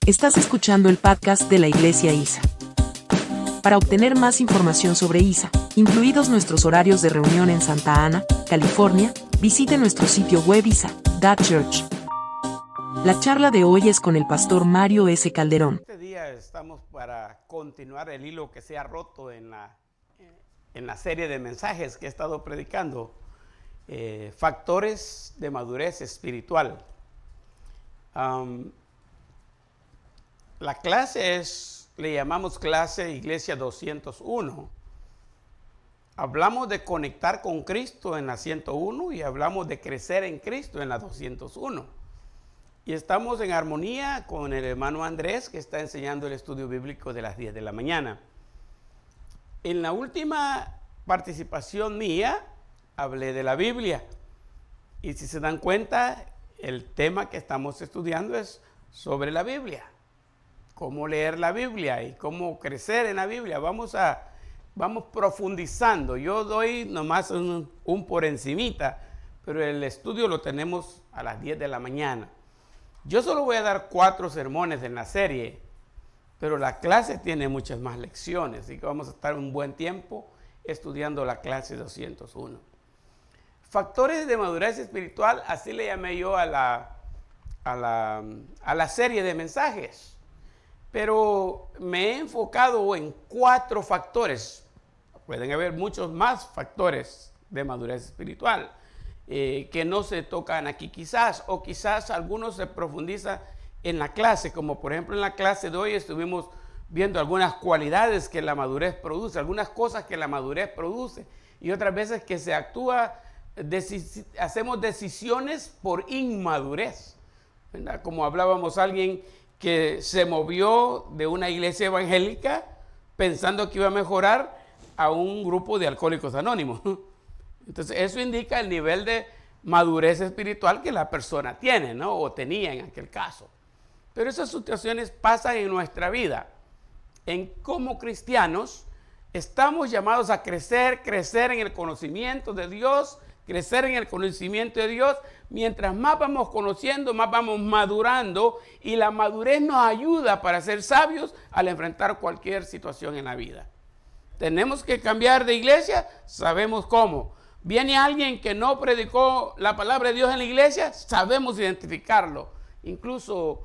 Estás escuchando el podcast de la Iglesia ISA. Para obtener más información sobre ISA, incluidos nuestros horarios de reunión en Santa Ana, California, visite nuestro sitio web isa.church. La charla de hoy es con el pastor Mario S. Calderón. Este día estamos para continuar el hilo que se ha roto en la serie de mensajes que he estado predicando, factores de madurez espiritual. La clase le llamamos clase Iglesia 201. Hablamos de conectar con Cristo en la 101 y hablamos de crecer en Cristo en la 201. Y estamos en armonía con el hermano Andrés, que está enseñando el estudio bíblico de las 10 de la mañana. En la última participación mía, hablé de la Biblia. Y si se dan cuenta, el tema que estamos estudiando es sobre la Biblia. Cómo leer la Biblia y cómo crecer en la Biblia. Vamos profundizando. Yo doy nomás un por encimita, pero el estudio lo tenemos a las 10 de la mañana. Yo solo voy a dar 4 sermones en la serie, pero la clase tiene muchas más lecciones, así que vamos a estar un buen tiempo estudiando la clase 201. Factores de madurez espiritual, así le llamé yo a la serie de mensajes. Pero me he enfocado en 4 factores. Pueden haber muchos más factores de madurez espiritual que no se tocan aquí quizás, o quizás algunos se profundizan en la clase, como por ejemplo en la clase de hoy estuvimos viendo algunas cualidades que la madurez produce, algunas cosas que la madurez produce, y otras veces que se hacemos decisiones por inmadurez, ¿verdad? Como hablábamos, alguien que se movió de una iglesia evangélica pensando que iba a mejorar a un grupo de alcohólicos anónimos. Entonces eso indica el nivel de madurez espiritual que la persona tiene, ¿no? O tenía en aquel caso. Pero esas situaciones pasan en nuestra vida. Como cristianos estamos llamados a crecer en el conocimiento de Dios, crecer en el conocimiento de Dios. Mientras más vamos conociendo, más vamos madurando, y la madurez nos ayuda para ser sabios al enfrentar cualquier situación en la vida. Tenemos que cambiar de iglesia, sabemos cómo. Viene alguien que no predicó la palabra de Dios en la iglesia, sabemos identificarlo. Incluso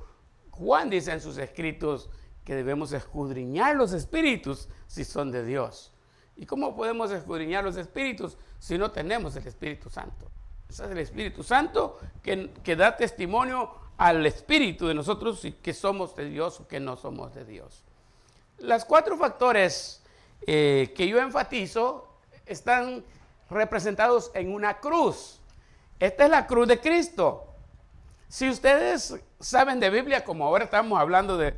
Juan dice en sus escritos que debemos escudriñar los espíritus si son de Dios. ¿Y cómo podemos escudriñar los espíritus si no tenemos el Espíritu Santo? Ese es el Espíritu Santo que da testimonio al espíritu de nosotros, y que somos de Dios o que no somos de Dios. Los 4 factores que yo enfatizo están representados en una cruz. Esta es la cruz de Cristo. Si ustedes saben de Biblia, como ahora estamos hablando de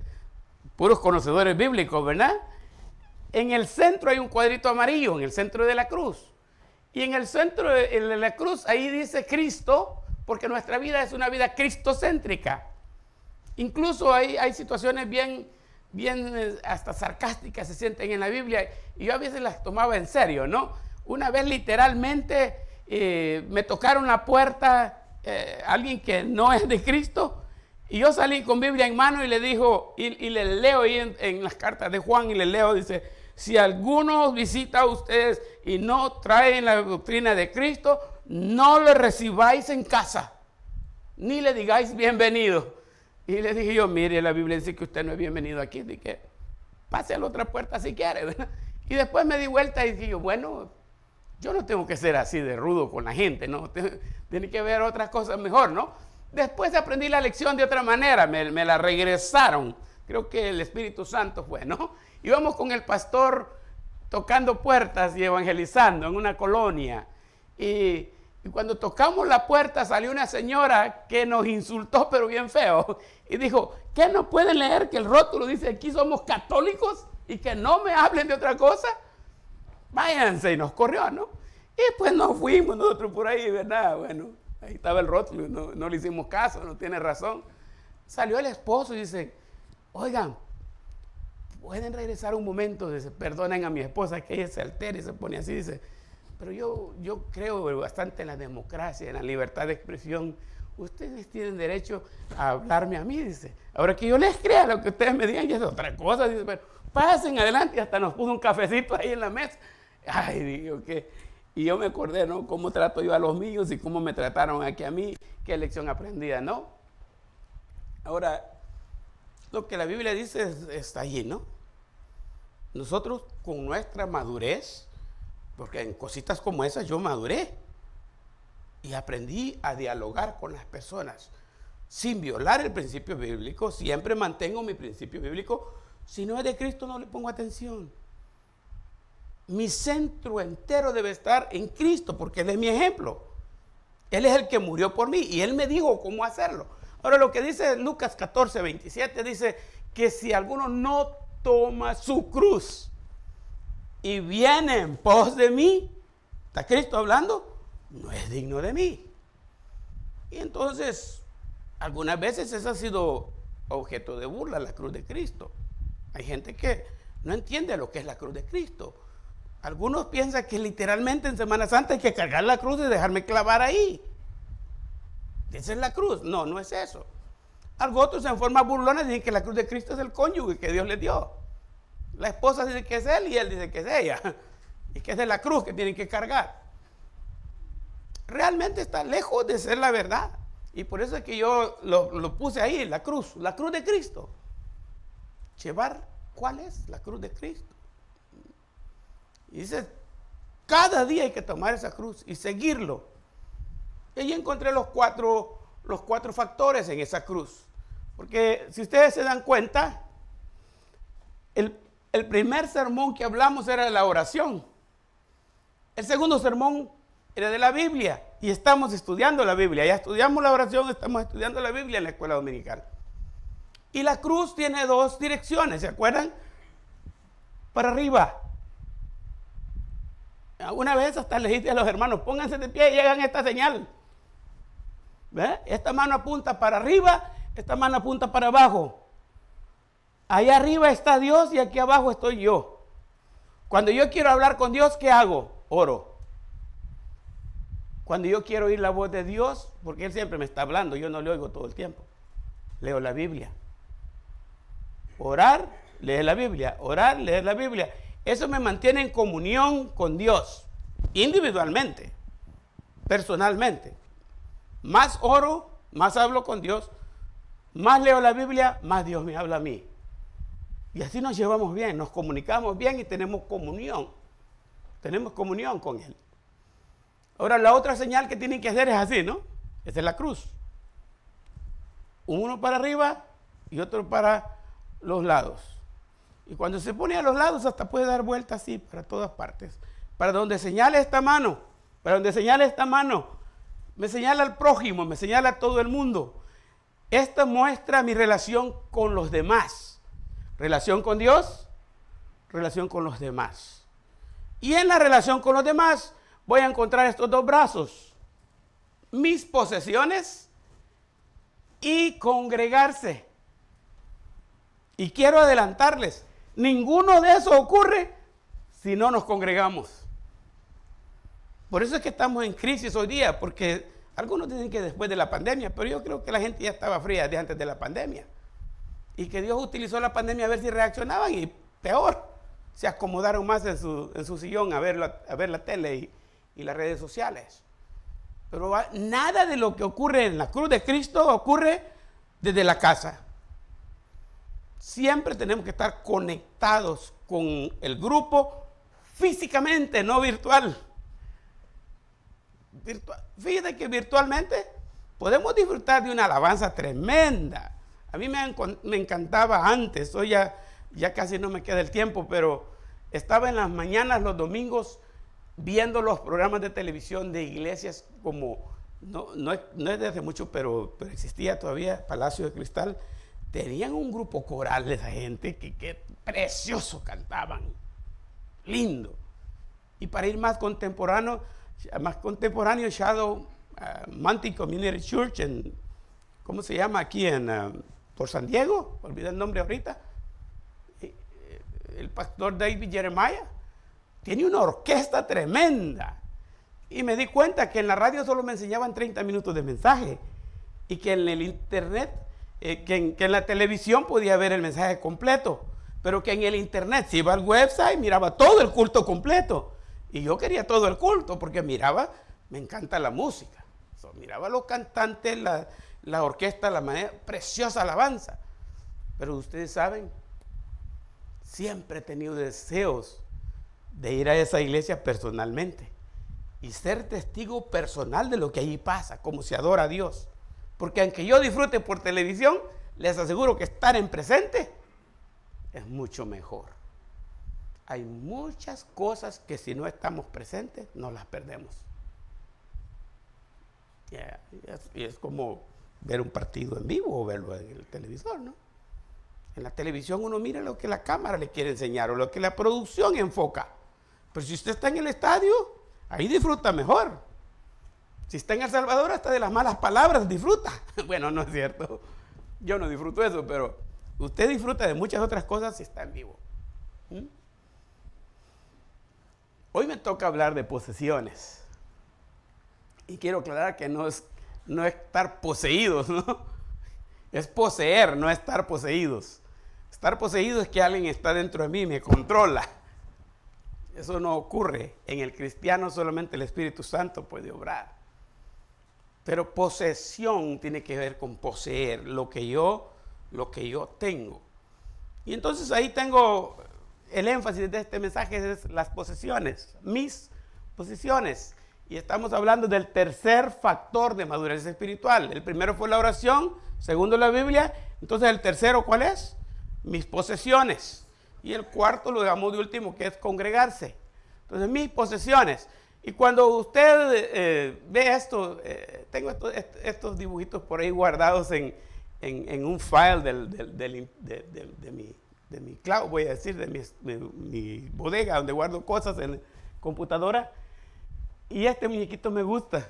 puros conocedores bíblicos, ¿verdad? En el centro hay un cuadrito amarillo, en el centro de la cruz. Y en el centro de la cruz, ahí dice Cristo, porque nuestra vida es una vida cristocéntrica. Incluso hay situaciones bien hasta sarcásticas se sienten en la Biblia, y yo a veces las tomaba en serio, ¿no? Una vez literalmente me tocaron la puerta alguien que no es de Cristo, y yo salí con Biblia en mano y le dijo, y le leo ahí en las cartas de Juan, y le leo, dice: si alguno visita a ustedes y no traen la doctrina de Cristo, no lo recibáis en casa, ni le digáis bienvenido. Y le dije yo: mire, la Biblia dice que usted no es bienvenido aquí, así que pase a la otra puerta si quiere, ¿verdad? Y después me di vuelta y dije yo: bueno, yo no tengo que ser así de rudo con la gente, ¿no? Tiene que ver otras cosas mejor, ¿no? Después aprendí la lección de otra manera, me la regresaron. Creo que el Espíritu Santo fue, ¿no? Íbamos con el pastor tocando puertas y evangelizando en una colonia. Y cuando tocamos la puerta salió una señora que nos insultó, pero bien feo. Y dijo: ¿qué no pueden leer que el rótulo dice aquí somos católicos y que no me hablen de otra cosa? Váyanse. Y nos corrió, ¿no? Y pues nos fuimos nosotros por ahí, ¿verdad? Bueno, ahí estaba el rótulo, no le hicimos caso, no tiene razón. Salió el esposo y dice: oigan, ¿pueden regresar un momento? Dice: perdonen a mi esposa que ella se altera y se pone así. Dice: pero yo creo bastante en la democracia, en la libertad de expresión. ustedes tienen derecho a hablarme a mí, dice. Ahora que yo les crea lo que ustedes me digan, ya es otra cosa, dice, pero pasen adelante, y hasta nos puso un cafecito ahí en la mesa. Ay, digo que, y yo me acordé, ¿no? Cómo trato yo a los míos y cómo me trataron aquí a mí, qué lección aprendida, ¿no? Ahora, lo que la Biblia dice está allí, ¿no? Nosotros con nuestra madurez, porque en cositas como esas yo maduré y aprendí a dialogar con las personas sin violar el principio bíblico. Siempre mantengo mi principio bíblico. Si no es de Cristo, no le pongo atención. Mi centro entero debe estar en Cristo, porque Él es mi ejemplo. Él es el que murió por mí y Él me dijo cómo hacerlo. Ahora, lo que dice Lucas 14, 27, dice que si alguno no toma su cruz y viene en pos de mí, ¿está Cristo hablando? No es digno de mí. Y entonces, algunas veces esa ha sido objeto de burla, la cruz de Cristo. Hay gente que no entiende lo que es la cruz de Cristo. Algunos piensan que literalmente en Semana Santa hay que cargar la cruz y dejarme clavar ahí. Esa es la cruz. No, no es eso. Algunos otros en forma burlona dicen que la cruz de Cristo es el cónyuge que Dios les dio. La esposa dice que es él y él dice que es ella. Y que es de la cruz que tienen que cargar. Realmente está lejos de ser la verdad. Y por eso es que yo lo puse ahí, la cruz de Cristo. Llevar, ¿cuál es la cruz de Cristo? Y dice, cada día hay que tomar esa cruz y seguirlo. Y ahí encontré los cuatro factores en esa cruz. Porque si ustedes se dan cuenta, el primer sermón que hablamos era de la oración. El segundo sermón era de la Biblia. Y estamos estudiando la Biblia. Ya estudiamos la oración, estamos estudiando la Biblia en la escuela dominical. Y la cruz tiene dos direcciones, ¿se acuerdan? Para arriba. Una vez hasta le dije a los hermanos, pónganse de pie y hagan esta señal. ¿Ve? Esta mano apunta para arriba, esta mano apunta para abajo. Allá arriba está Dios y aquí abajo estoy yo. Cuando yo quiero hablar con Dios, ¿qué hago? Oro. Cuando yo quiero oír la voz de Dios, porque Él siempre me está hablando, yo no le oigo todo el tiempo, leo la Biblia. Orar, leer la Biblia. Orar, leer la Biblia. Eso me mantiene en comunión con Dios, individualmente, personalmente. Más oro, más hablo con Dios, más leo la Biblia, más Dios me habla a mí. Y así nos llevamos bien, nos comunicamos bien y tenemos comunión. Tenemos comunión con Él. Ahora, la otra señal que tienen que hacer es así, ¿no? Esa es la cruz. Uno para arriba y otro para los lados. Y cuando se pone a los lados hasta puede dar vueltas así para todas partes. Para donde señale esta mano, me señala al prójimo, me señala a todo el mundo. Esta muestra mi relación con los demás. Relación con Dios, relación con los demás. Y en la relación con los demás voy a encontrar estos dos brazos. Mis posesiones y congregarse. Y quiero adelantarles, ninguno de esos ocurre si no nos congregamos. Por eso es que estamos en crisis hoy día, porque algunos dicen que después de la pandemia, pero yo creo que la gente ya estaba fría desde antes de la pandemia. Y que Dios utilizó la pandemia a ver si reaccionaban y peor, se acomodaron más en su sillón a ver la tele y las redes sociales. Pero nada de lo que ocurre en la cruz de Cristo ocurre desde la casa. Siempre tenemos que estar conectados con el grupo físicamente, no virtual. Fíjate que virtualmente podemos disfrutar de una alabanza tremenda. A mí me encantaba antes, hoy ya casi no me queda el tiempo, pero estaba en las mañanas, los domingos, viendo los programas de televisión de iglesias como, no es desde mucho, pero existía todavía Palacio de Cristal. Tenían un grupo coral de esa gente que precioso cantaban, lindo. Y para ir más contemporáneo, Shadow Mountain Community Church, ¿cómo se llama aquí? Por San Diego, olvidé el nombre ahorita. El pastor David Jeremiah tiene una orquesta tremenda. Y me di cuenta que en la radio solo me enseñaban 30 minutos de mensaje. y que en el internet, que en la televisión podía ver el mensaje completo, pero que en el internet, si iba al website, miraba todo el culto completo. Y yo quería todo el culto porque miraba, me encanta la música. Miraba a los cantantes, la orquesta, la manera, preciosa alabanza. Pero ustedes saben, siempre he tenido deseos de ir a esa iglesia personalmente y ser testigo personal de lo que allí pasa, cómo se adora a Dios. Porque aunque yo disfrute por televisión, les aseguro que estar en presente es mucho mejor. Hay muchas cosas que si no estamos presentes, nos las perdemos. Y es como ver un partido en vivo o verlo en el televisor, ¿no? En la televisión uno mira lo que la cámara le quiere enseñar o lo que la producción enfoca. Pero si usted está en el estadio, ahí disfruta mejor. Si está en El Salvador, hasta de las malas palabras disfruta. Bueno, no es cierto. Yo no disfruto eso, pero usted disfruta de muchas otras cosas si está en vivo. Hoy me toca hablar de posesiones. Y quiero aclarar que no es estar poseídos, ¿no? Es poseer, no estar poseídos. Estar poseído es que alguien está dentro de mí y me controla. Eso no ocurre. En el cristiano solamente el Espíritu Santo puede obrar. Pero posesión tiene que ver con poseer lo que yo tengo. Y entonces ahí tengo el énfasis de este mensaje, es las posesiones, mis posesiones. Y estamos hablando del tercer factor de madurez espiritual. El primero fue la oración, segundo la Biblia. Entonces el tercero, ¿cuál es? Mis posesiones. Y el cuarto lo dejamos de último, que es congregarse. Entonces mis posesiones. Y cuando usted ve esto, tengo estos dibujitos por ahí guardados en un file de mi cloud, voy a decir, de mi bodega donde guardo cosas en computadora. Y este muñequito me gusta,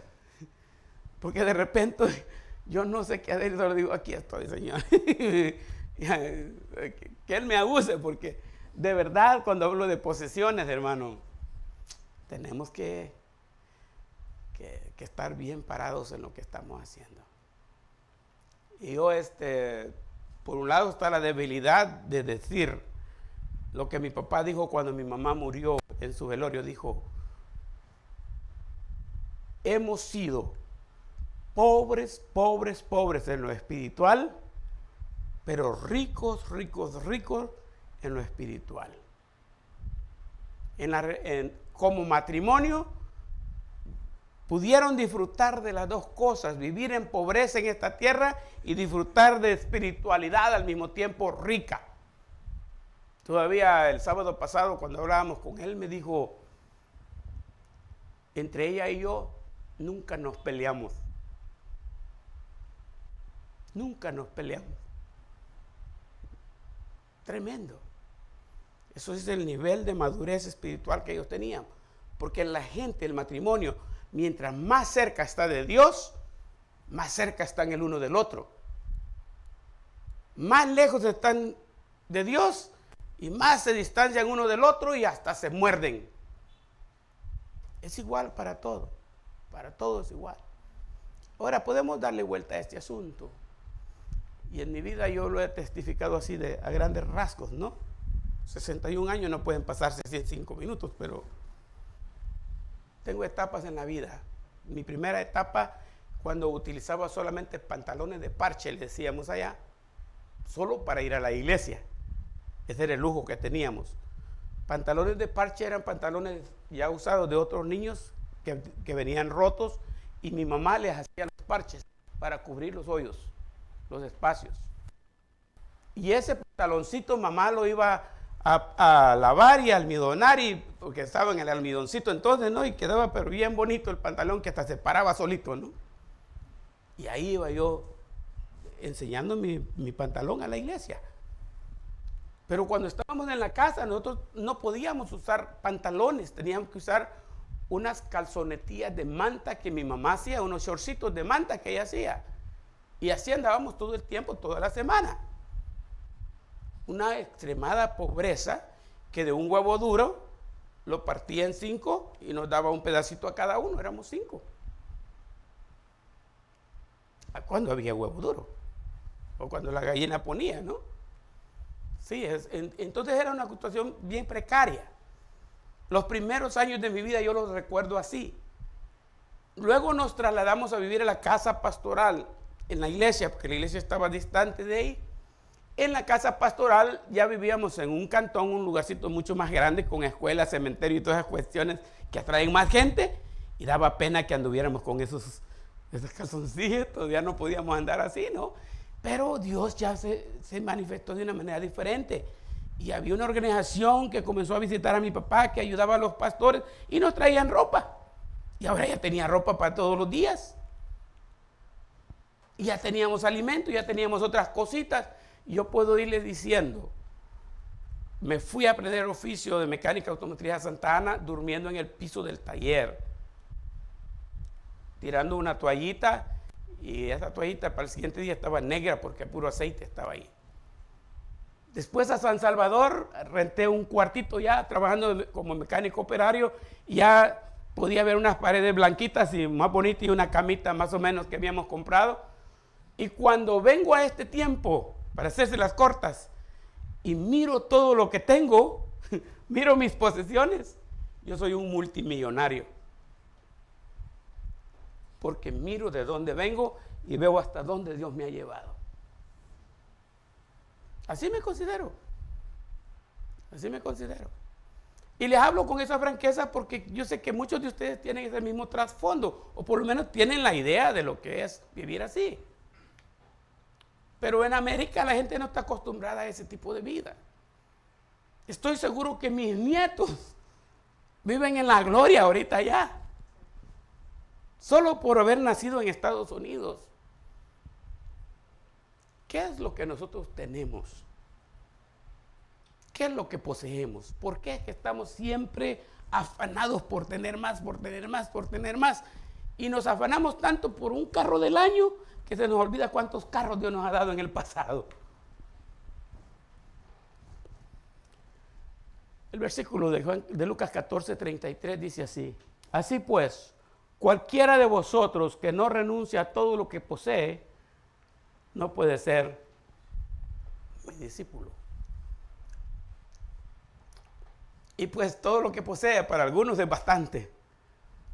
porque de repente yo no sé qué hacer, y solo digo, aquí estoy, Señor. Que Él me abuse, porque de verdad cuando hablo de posesiones, hermano, tenemos que estar bien parados en lo que estamos haciendo. Y yo, por un lado está la debilidad de decir lo que mi papá dijo cuando mi mamá murió en su velorio, dijo: hemos sido pobres en lo espiritual, pero ricos en lo espiritual. Como matrimonio, pudieron disfrutar de las dos cosas, vivir en pobreza en esta tierra y disfrutar de espiritualidad al mismo tiempo rica. Todavía el sábado pasado, cuando hablábamos con él, me dijo, entre ella y yo, nunca nos peleamos. Nunca nos peleamos. Tremendo. Eso es el nivel de madurez espiritual que ellos tenían. Porque la gente, el matrimonio, mientras más cerca está de Dios, más cerca están el uno del otro. Más lejos están de Dios y más se distancian uno del otro y hasta se muerden. Es igual para todo. Para todos igual. Ahora podemos darle vuelta a este asunto. Y en mi vida yo lo he testificado así a grandes rasgos, ¿no? 61 años no pueden pasarse así en 5 minutos, pero tengo etapas en la vida. Mi primera etapa, cuando utilizaba solamente pantalones de parche, le decíamos allá, solo para ir a la iglesia. Ese era el lujo que teníamos. Pantalones de parche eran pantalones ya usados de otros niños que venían rotos, y mi mamá les hacía los parches para cubrir los hoyos, los espacios. Y ese pantaloncito mamá lo iba a lavar y a almidonar, porque estaba en el almidoncito entonces, ¿no? Y quedaba pero bien bonito el pantalón, que hasta se paraba solito, ¿no? Y ahí iba yo enseñando mi pantalón a la iglesia. Pero cuando estábamos en la casa, nosotros no podíamos usar pantalones, teníamos que usar unas calzonetillas de manta que mi mamá hacía, unos shortcitos de manta que ella hacía. Y así andábamos todo el tiempo, toda la semana. Una extremada pobreza que de un huevo duro lo partía en 5 y nos daba un pedacito a cada uno, éramos 5. cuando había huevo duro o cuando la gallina ponía, ¿no? Sí, entonces era una situación bien precaria. Los primeros años de mi vida yo los recuerdo así. Luego nos trasladamos a vivir a la casa pastoral en la iglesia, porque la iglesia estaba distante de ahí. En la casa pastoral ya vivíamos en un cantón, un lugarcito mucho más grande, con escuela, cementerio y todas esas cuestiones que atraen más gente, y daba pena que anduviéramos con esos calzoncillos, todavía no podíamos andar así, ¿no? Pero Dios ya se manifestó de una manera diferente, y había una organización que comenzó a visitar a mi papá, que ayudaba a los pastores, y nos traían ropa, y ahora ya tenía ropa para todos los días, y ya teníamos alimento, ya teníamos otras cositas. Yo puedo irles diciendo, me fui a aprender oficio de mecánica automotriz a Santa Ana durmiendo en el piso del taller, tirando una toallita, y esa toallita para el siguiente día estaba negra porque puro aceite estaba ahí. Después a San Salvador renté un cuartito ya trabajando como mecánico operario, y ya podía ver unas paredes blanquitas y más bonitas y una camita más o menos que habíamos comprado. Y cuando vengo a este tiempo, para hacerse las cortas, y miro todo lo que tengo, miro mis posesiones, yo soy un multimillonario. Porque miro de dónde vengo y veo hasta dónde Dios me ha llevado. Así me considero. Así me considero. Y les hablo con esa franqueza porque yo sé que muchos de ustedes tienen ese mismo trasfondo, o por lo menos tienen la idea de lo que es vivir así. Pero en América la gente no está acostumbrada a ese tipo de vida. Estoy seguro que mis nietos viven en la gloria ahorita ya, solo por haber nacido en Estados Unidos. ¿Qué es lo que nosotros tenemos? ¿Qué es lo que poseemos? ¿Por qué es que estamos siempre afanados por tener más, por tener más, por tener más? Y nos afanamos tanto por un carro del año que se nos olvida cuántos carros Dios nos ha dado en el pasado. El versículo de Lucas 14:33 dice así: así pues, cualquiera de vosotros que no renuncia a todo lo que posee, no puede ser mi discípulo. Y pues todo lo que posee para algunos es bastante,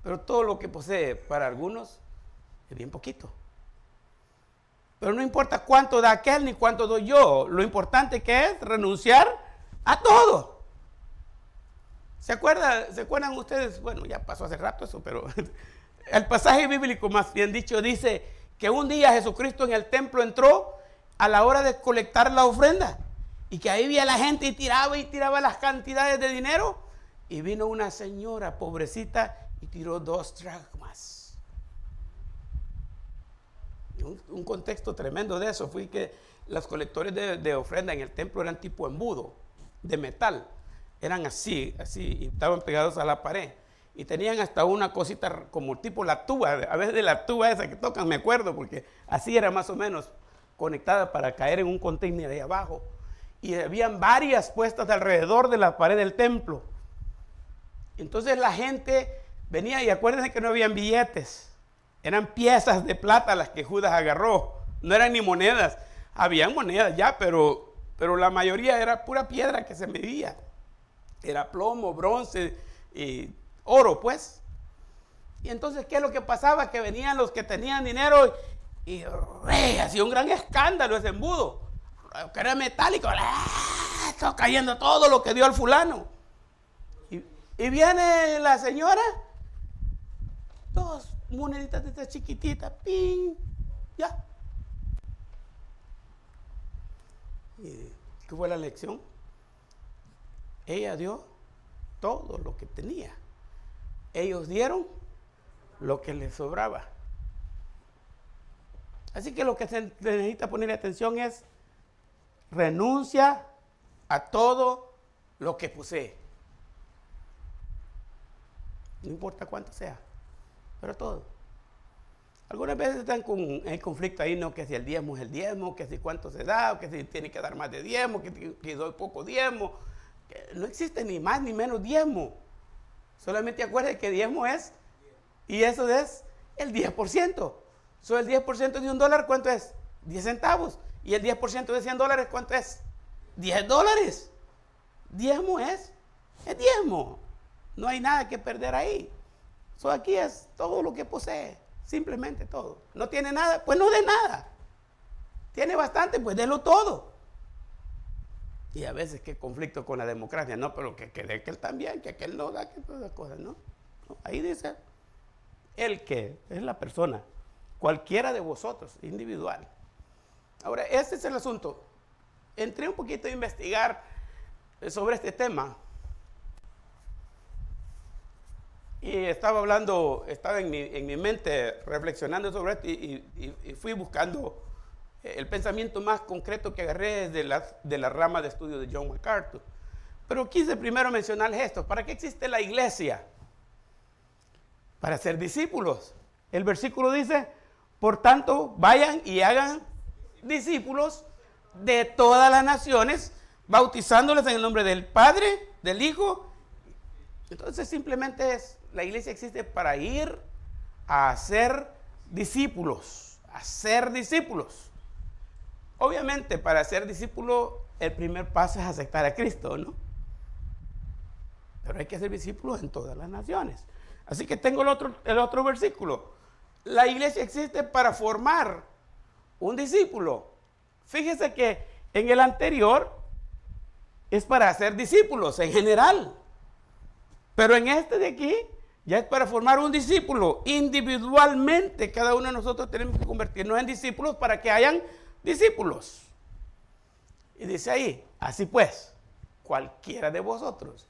pero todo lo que posee para algunos es bien poquito. Pero no importa cuánto da aquel ni cuánto doy yo, lo importante que es renunciar a todo. ¿Se acuerdan ustedes? Bueno, ya pasó hace rato eso, pero el pasaje bíblico, más bien dicho, dice que un día Jesucristo en el templo entró a la hora de colectar la ofrenda, y que ahí había la gente y tiraba las cantidades de dinero, y vino una señora pobrecita y tiró 2 dracmas. Un contexto tremendo de eso fue que los colectores de ofrenda en el templo eran tipo embudo, de metal. Eran así, y estaban pegados a la pared. Y tenían hasta una cosita como tipo la tuba, a veces de la tuba esa que tocan, me acuerdo, porque así era más o menos conectada para caer en un container ahí abajo. Y habían varias puestas alrededor de la pared del templo. Entonces la gente venía, y acuérdense que no habían billetes. Eran piezas de plata las que Judas agarró. No eran ni monedas. Habían monedas ya, pero la mayoría era pura piedra que se medía. Era plomo, bronce y oro, pues. Y entonces, ¿qué es lo que pasaba? Que venían los que tenían dinero y hacía un gran escándalo ese embudo. Que era metálico. Estaba cayendo todo lo que dio al fulano. Y viene la señora, 2 moneditas de estas chiquititas, ¡ping! Ya. ¿Y qué fue la lección? Ella dio todo lo que tenía. Ellos dieron lo que les sobraba. Así que lo que se necesita poner atención es: renuncia a todo lo que posee. No importa cuánto sea, pero todo. Algunas veces están con el conflicto ahí, ¿no? Que si el diezmo es el diezmo, que si cuánto se da, o que si tiene que dar más de diezmo, que doy poco diezmo. Que no existe ni más ni menos diezmo. Solamente acuérdense que diezmo es, y eso es el 10%. So, el 10% de $1, ¿cuánto es? 10 centavos. Y el 10% de $100, ¿cuánto es? $10. Diezmo es diezmo. No hay nada que perder ahí. So, aquí es todo lo que posee. Simplemente todo. No tiene nada, pues no dé nada. Tiene bastante, pues délo todo. Y a veces qué conflicto con la democracia. No, pero que él también, que aquel no da, que todas las cosas, ¿no? No, ahí dice, el que es la persona, cualquiera de vosotros, individual. Ahora, este es el asunto. Entré un poquito a investigar sobre este tema. Y estaba en mi mente reflexionando sobre esto y fui buscando el pensamiento más concreto que agarré de la rama de estudio de John MacArthur. Pero quise primero mencionarles esto. ¿Para qué existe la iglesia? Para ser discípulos. El versículo dice, por tanto, vayan y hagan discípulos de todas las naciones, bautizándoles en el nombre del Padre, del Hijo. Entonces simplemente la iglesia existe para ir a hacer discípulos, Obviamente, para ser discípulo, el primer paso es aceptar a Cristo, ¿no? Pero hay que ser discípulos en todas las naciones. Así que tengo el otro versículo. La iglesia existe para formar un discípulo. Fíjese que en el anterior es para hacer discípulos en general. Pero en este de aquí ya es para formar un discípulo. Individualmente, cada uno de nosotros tenemos que convertirnos en discípulos para que hayan discípulos. Y dice ahí, así pues, cualquiera de vosotros.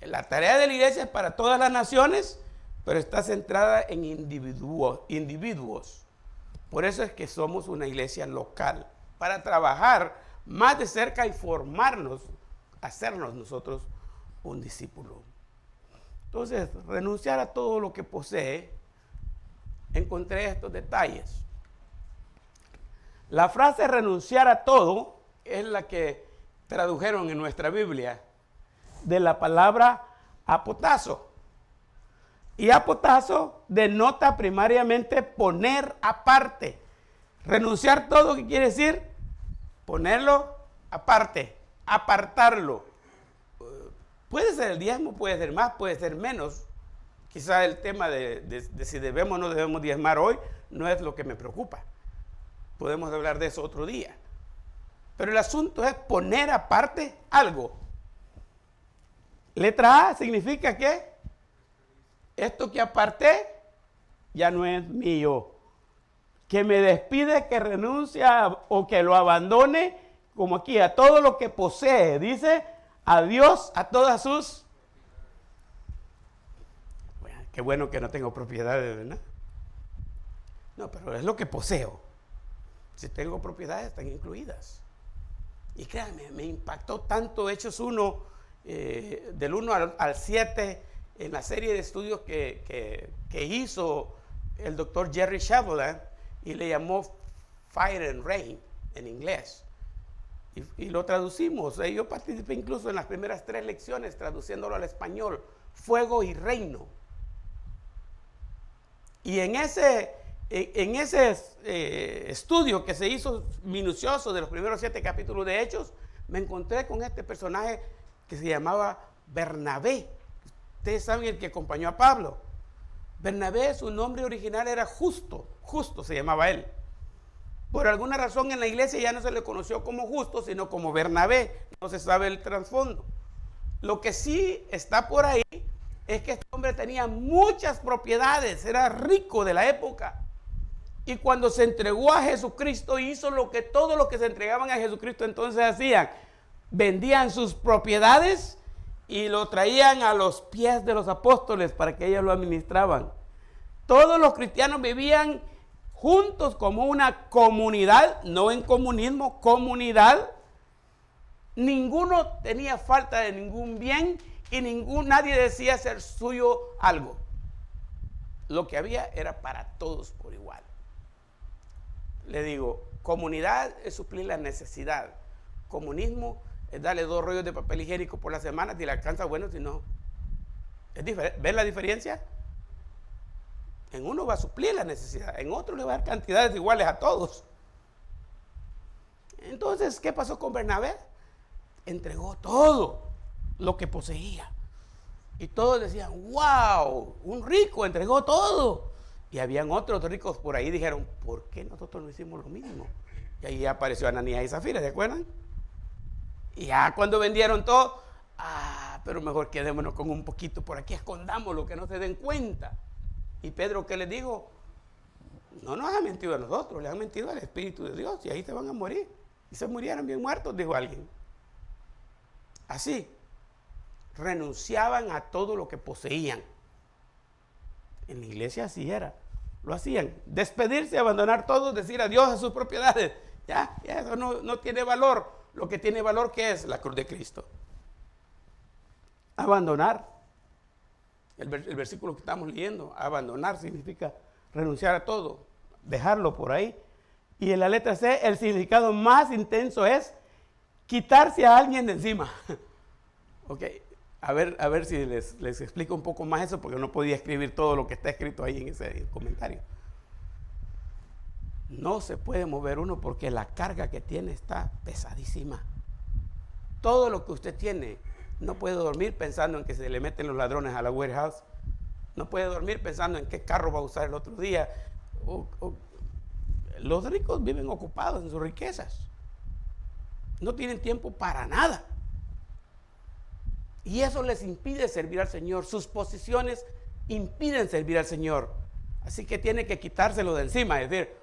La tarea de la iglesia es para todas las naciones, pero está centrada en individuos. Por eso es que somos una iglesia local, para trabajar más de cerca y formarnos, hacernos nosotros un discípulo. Entonces, renunciar a todo lo que posee, encontré estos detalles. La frase renunciar a todo es la que tradujeron en nuestra Biblia de la palabra apotazo. Y apotazo denota primariamente poner aparte. Renunciar todo, ¿qué quiere decir? Ponerlo aparte, apartarlo. Puede ser el diezmo, puede ser más, puede ser menos. Quizá el tema de si debemos o no debemos diezmar hoy no es lo que me preocupa. Podemos hablar de eso otro día. Pero el asunto es poner aparte algo. Letra A significa que esto que aparté ya no es mío. Que me despide, que renuncia o que lo abandone, como aquí, a todo lo que posee. Dice, adiós a todas sus... Bueno, qué bueno que no tengo propiedades, ¿verdad? No, pero es lo que poseo. Si tengo propiedades, están incluidas. Y créanme, me impactó tanto Hechos 1, del 1 al 7, en la serie de estudios que hizo el doctor Jerry Sutherland, y le llamó Fire and Rain en inglés. Y lo traducimos. Yo participé incluso en las primeras 3 lecciones traduciéndolo al español. Fuego y reino. Y en ese estudio que se hizo minucioso de los primeros 7 capítulos de Hechos, me encontré con este personaje que se llamaba Bernabé. Ustedes saben, el que acompañó a Pablo. Bernabé, su nombre original era Justo se llamaba él. Por alguna razón en la iglesia ya no se le conoció como Justo, sino como Bernabé. No se sabe el trasfondo. Lo que sí está por ahí es que este hombre tenía muchas propiedades, era rico de la época. Y cuando se entregó a Jesucristo, hizo lo que todos los que se entregaban a Jesucristo entonces hacían. Vendían sus propiedades y lo traían a los pies de los apóstoles para que ellos lo administraban. Todos los cristianos vivían juntos como una comunidad, no en comunismo, comunidad. Ninguno tenía falta de ningún bien y nadie decía ser suyo algo. Lo que había era para todos por igual. Le digo, comunidad es suplir la necesidad. Comunismo es darle 2 rollos de papel higiénico por la semana, si le alcanza, bueno, si no. Es diferente. ¿Ven la diferencia? En uno va a suplir la necesidad, en otro le va a dar cantidades iguales a todos. Entonces, ¿qué pasó con Bernabé? Entregó todo lo que poseía. Y todos decían, wow, un rico entregó todo. Y habían otros ricos por ahí, dijeron, ¿por qué nosotros no hicimos lo mismo? Y ahí apareció Ananías y Zafira, ¿se acuerdan? Y ya cuando vendieron todo, pero mejor quedémonos con un poquito por aquí, escondámoslo, que no se den cuenta. Y Pedro, ¿qué les dijo? No nos han mentido a nosotros, les han mentido al Espíritu de Dios, y ahí se van a morir. Y se murieron bien muertos, dijo alguien. Así, renunciaban a todo lo que poseían. En la iglesia así era, lo hacían. Despedirse, abandonar todo, decir adiós a sus propiedades. Ya eso no tiene valor. Lo que tiene valor, ¿qué es? La cruz de Cristo. Abandonar. El versículo que estamos leyendo, abandonar significa renunciar a todo, dejarlo por ahí. Y en la letra C, el significado más intenso es quitarse a alguien de encima. Ok, a ver si les explico un poco más eso, porque no podía escribir todo lo que está escrito ahí en ese comentario. No se puede mover uno porque la carga que tiene está pesadísima. Todo lo que usted tiene, no puede dormir pensando en que se le meten los ladrones a la warehouse. No puede dormir pensando en qué carro va a usar el otro día. Los ricos viven ocupados en sus riquezas. No tienen tiempo para nada. Y eso les impide servir al Señor. Sus posiciones impiden servir al Señor. Así que tiene que quitárselo de encima. Es decir,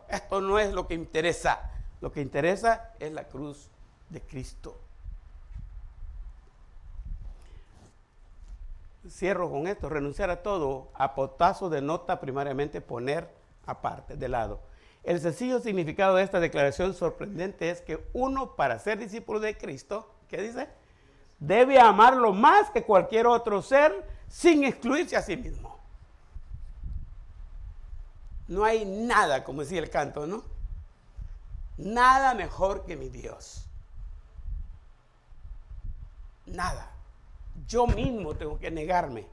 esto no es lo que interesa. Lo que interesa es la cruz de Cristo. Cierro con esto. Renunciar a todo, a potazo de nota, primariamente poner aparte, de lado. El sencillo significado de esta declaración sorprendente es que uno, para ser discípulo de Cristo, ¿qué dice? Debe amarlo más que cualquier otro ser sin excluirse a sí mismo. No hay nada, como decía el canto, ¿no? Nada mejor que mi Dios. Nada. Yo mismo tengo que negarme.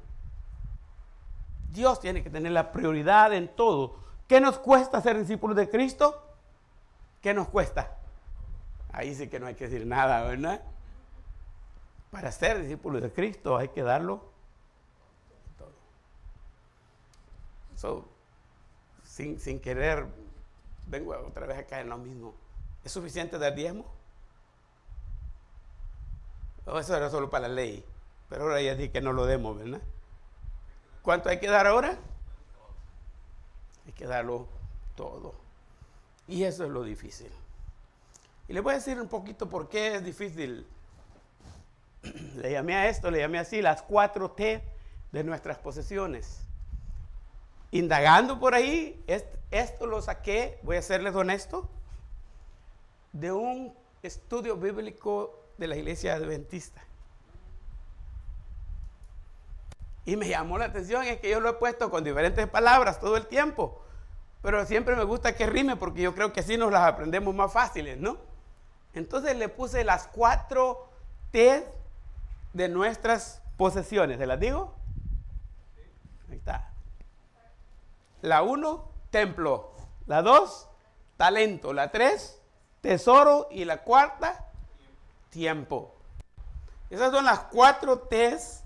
Dios tiene que tener la prioridad en todo. ¿Qué nos cuesta ser discípulos de Cristo? ¿Qué nos cuesta? Ahí sí que no hay que decir nada, ¿verdad? Para ser discípulos de Cristo hay que darlo todo. Sin querer, vengo otra vez a caer en lo mismo. ¿Es suficiente dar diezmo? Eso era solo para la ley. Pero ahora ya dije que no lo demos, ¿verdad? ¿Cuánto hay que dar ahora? Hay que darlo todo. Y eso es lo difícil. Y les voy a decir un poquito por qué es difícil. Le llamé a esto, le llamé así, las 4 T de nuestras posesiones. Indagando por ahí, esto lo saqué, voy a serles honesto, de un estudio bíblico de la iglesia adventista. Y me llamó la atención, es que yo lo he puesto con diferentes palabras todo el tiempo, pero siempre me gusta que rime porque yo creo que así nos las aprendemos más fáciles, ¿no? Entonces le puse las 4 T de nuestras posesiones. ¿Se las digo? Ahí está. La 1, templo. La 2, talento. La 3, tesoro. Y la 4, tiempo. Esas son las 4 T's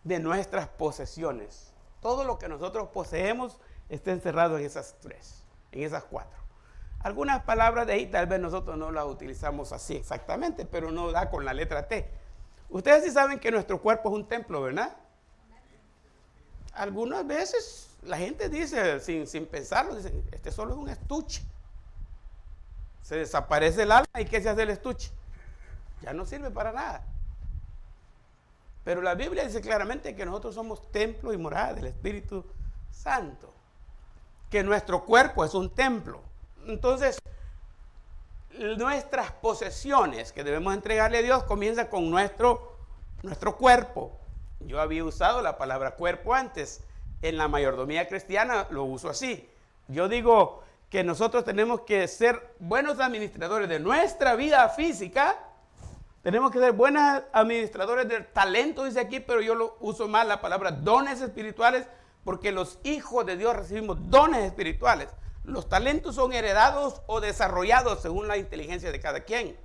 de nuestras posesiones. Todo lo que nosotros poseemos está encerrado en esas 3, en esas 4. Algunas palabras de ahí tal vez nosotros no las utilizamos así exactamente, pero no da con la letra T. Ustedes sí saben que nuestro cuerpo es un templo, ¿verdad? Algunas veces la gente dice, sin pensarlo, dicen, este solo es un estuche. Se desaparece el alma y ¿qué se hace el estuche? Ya no sirve para nada. Pero la Biblia dice claramente que nosotros somos templo y morada del Espíritu Santo. Que nuestro cuerpo es un templo. Entonces, nuestras posesiones que debemos entregarle a Dios comienzan con nuestro cuerpo. Yo había usado la palabra cuerpo antes. En la mayordomía cristiana lo uso así. Yo digo que nosotros tenemos que ser buenos administradores de nuestra vida física. Tenemos que ser buenos administradores del talento, dice aquí, pero yo lo uso más la palabra dones espirituales, porque los hijos de Dios recibimos dones espirituales. Los talentos son heredados o desarrollados según la inteligencia de cada quien.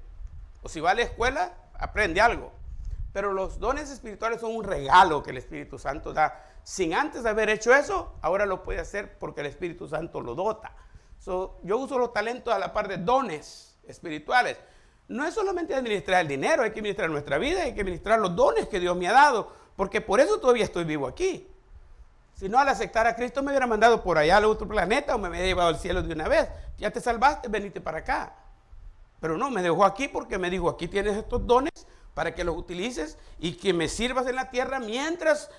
O si va a la escuela, aprende algo. Pero los dones espirituales son un regalo que el Espíritu Santo da. Sin antes haber hecho eso, ahora lo puede hacer porque el Espíritu Santo lo dota. Yo uso los talentos a la par de dones espirituales. No es solamente administrar el dinero, hay que administrar nuestra vida, hay que administrar los dones que Dios me ha dado, porque por eso todavía estoy vivo aquí. Si no, al aceptar a Cristo me hubiera mandado por allá al otro planeta o me hubiera llevado al cielo de una vez. Ya te salvaste, venite para acá. Pero no, me dejó aquí porque me dijo, aquí tienes estos dones para que los utilices y que me sirvas en la tierra mientras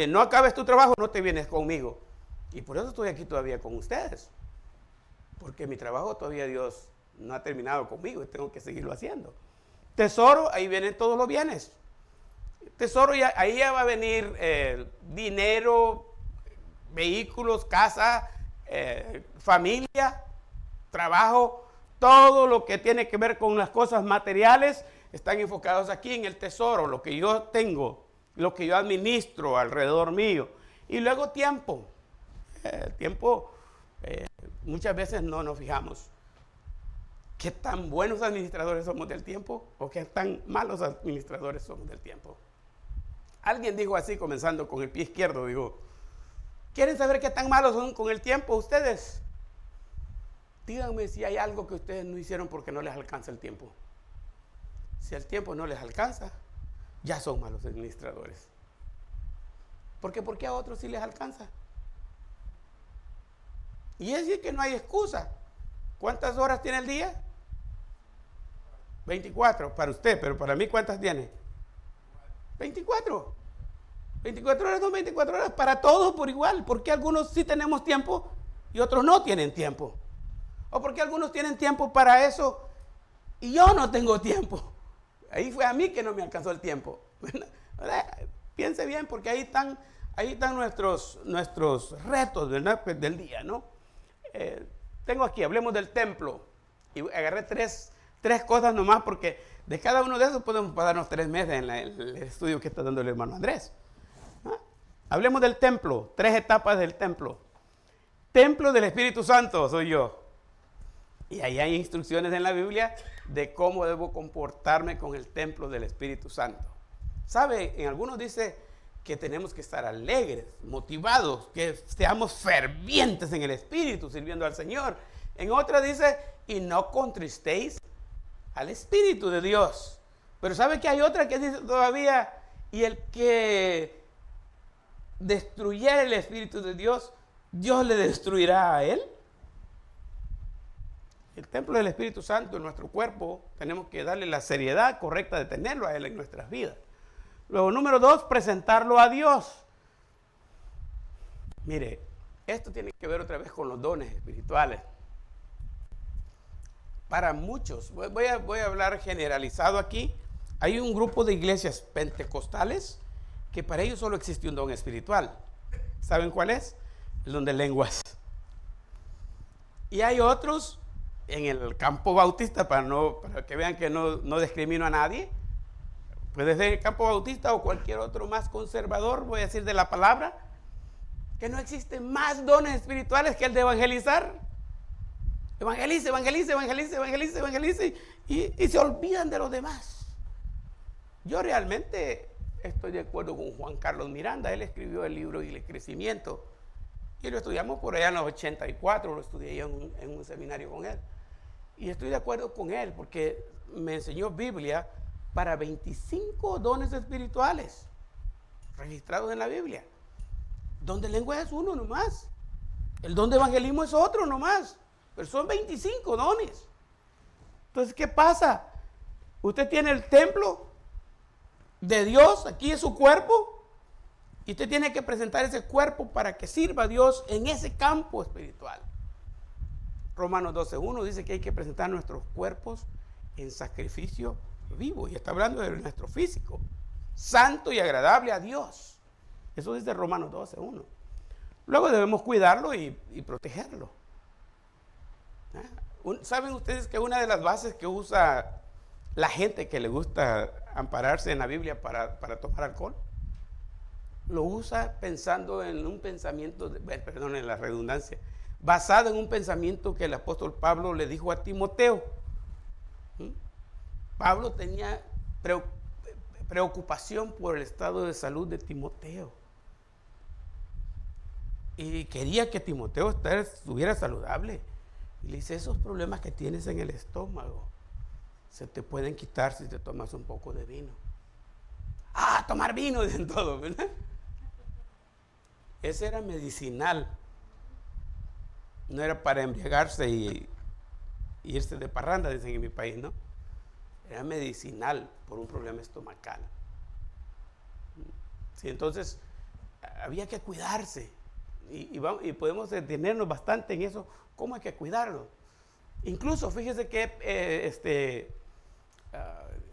no acabes tu trabajo, no te vienes conmigo. Y por eso estoy aquí todavía con ustedes. Porque mi trabajo todavía Dios no ha terminado conmigo y tengo que seguirlo haciendo. Tesoro, ahí vienen todos los bienes. Tesoro, ahí ya va a venir dinero, vehículos, casa, familia, trabajo, todo lo que tiene que ver con las cosas materiales están enfocados aquí en el tesoro, lo que yo tengo, lo que yo administro alrededor mío. Y luego tiempo. Tiempo, muchas veces no nos fijamos qué tan buenos administradores somos del tiempo o qué tan malos administradores somos del tiempo. Alguien dijo así, comenzando con el pie izquierdo, digo, ¿quieren saber qué tan malos son con el tiempo ustedes? Díganme si hay algo que ustedes no hicieron porque no les alcanza el tiempo. Si el tiempo no les alcanza, ya son malos administradores. ¿Por qué a otros sí les alcanza? Y es decir que no hay excusa. ¿Cuántas horas tiene el día? 24 para usted, pero para mí ¿cuántas tiene? 24. 24 horas son 24 horas para todos por igual. ¿Por qué algunos sí tenemos tiempo y otros no tienen tiempo? ¿O por qué algunos tienen tiempo para eso y yo no tengo tiempo? Ahí fue a mí que no me alcanzó el tiempo. Piense bien, porque ahí están nuestros retos, ¿verdad? Pues del día, ¿no? Tengo aquí, hablemos del templo. Y agarré tres cosas nomás, porque de cada uno de esos podemos pasarnos 3 meses en el estudio que está dando el hermano Andrés. ¿Ah? Hablemos del templo, 3 etapas del templo. Templo del Espíritu Santo soy yo. Y ahí hay instrucciones en la Biblia de cómo debo comportarme con el templo del Espíritu Santo. ¿Sabe? En algunos dice que tenemos que estar alegres, motivados, que seamos fervientes en el Espíritu, sirviendo al Señor. En otra dice, y no contristéis al Espíritu de Dios. Pero ¿sabe que hay otra que dice todavía, y el que destruyera el Espíritu de Dios, Dios le destruirá a él? El templo del Espíritu Santo en nuestro cuerpo, tenemos que darle la seriedad correcta de tenerlo a Él en nuestras vidas. Luego, número 2, presentarlo a Dios. Mire, esto tiene que ver otra vez con los dones espirituales. Para muchos, voy a hablar generalizado aquí, hay un grupo de iglesias pentecostales que para ellos solo existe un don espiritual. ¿Saben cuál es? El don de lenguas. Y hay otros en el campo bautista, para que vean que no discrimino a nadie, puede ser el campo bautista o cualquier otro más conservador, voy a decir de la palabra, que no existen más dones espirituales que el de evangelizar. Evangelice, evangelice, evangelice, evangelice, evangelice, y se olvidan de los demás. Yo realmente estoy de acuerdo con Juan Carlos Miranda. Él escribió el libro Y el Crecimiento, y lo estudiamos por allá en los 84, lo estudié yo en un seminario con él. Y estoy de acuerdo con él porque me enseñó Biblia para 25 dones espirituales registrados en la Biblia. Don de lengua es uno nomás. El don de evangelismo es otro nomás. Pero son 25 dones. Entonces, ¿qué pasa? Usted tiene el templo de Dios, aquí es su cuerpo, y usted tiene que presentar ese cuerpo para que sirva a Dios en ese campo espiritual. Romanos 12:1 dice que hay que presentar nuestros cuerpos en sacrificio vivo, y está hablando de nuestro físico, santo y agradable a Dios. Eso dice Romanos 12:1. Luego debemos cuidarlo y protegerlo. ¿Saben ustedes que una de las bases que usa la gente que le gusta ampararse en la Biblia para tomar alcohol lo usa pensando en un pensamiento, perdón, en la redundancia, basado en un pensamiento que el apóstol Pablo le dijo a Timoteo. Pablo tenía preocupación por el estado de salud de Timoteo. Y quería que Timoteo estuviera saludable. Y le dice, esos problemas que tienes en el estómago se te pueden quitar si te tomas un poco de vino. Ah, tomar vino, dicen todos, ¿verdad? Ese era medicinal. No era para embriagarse y irse de parranda, dicen en mi país, ¿no? Era medicinal por un problema estomacal. Sí, entonces había que cuidarse. Y podemos detenernos bastante en eso. ¿Cómo hay que cuidarlo? Incluso, fíjese que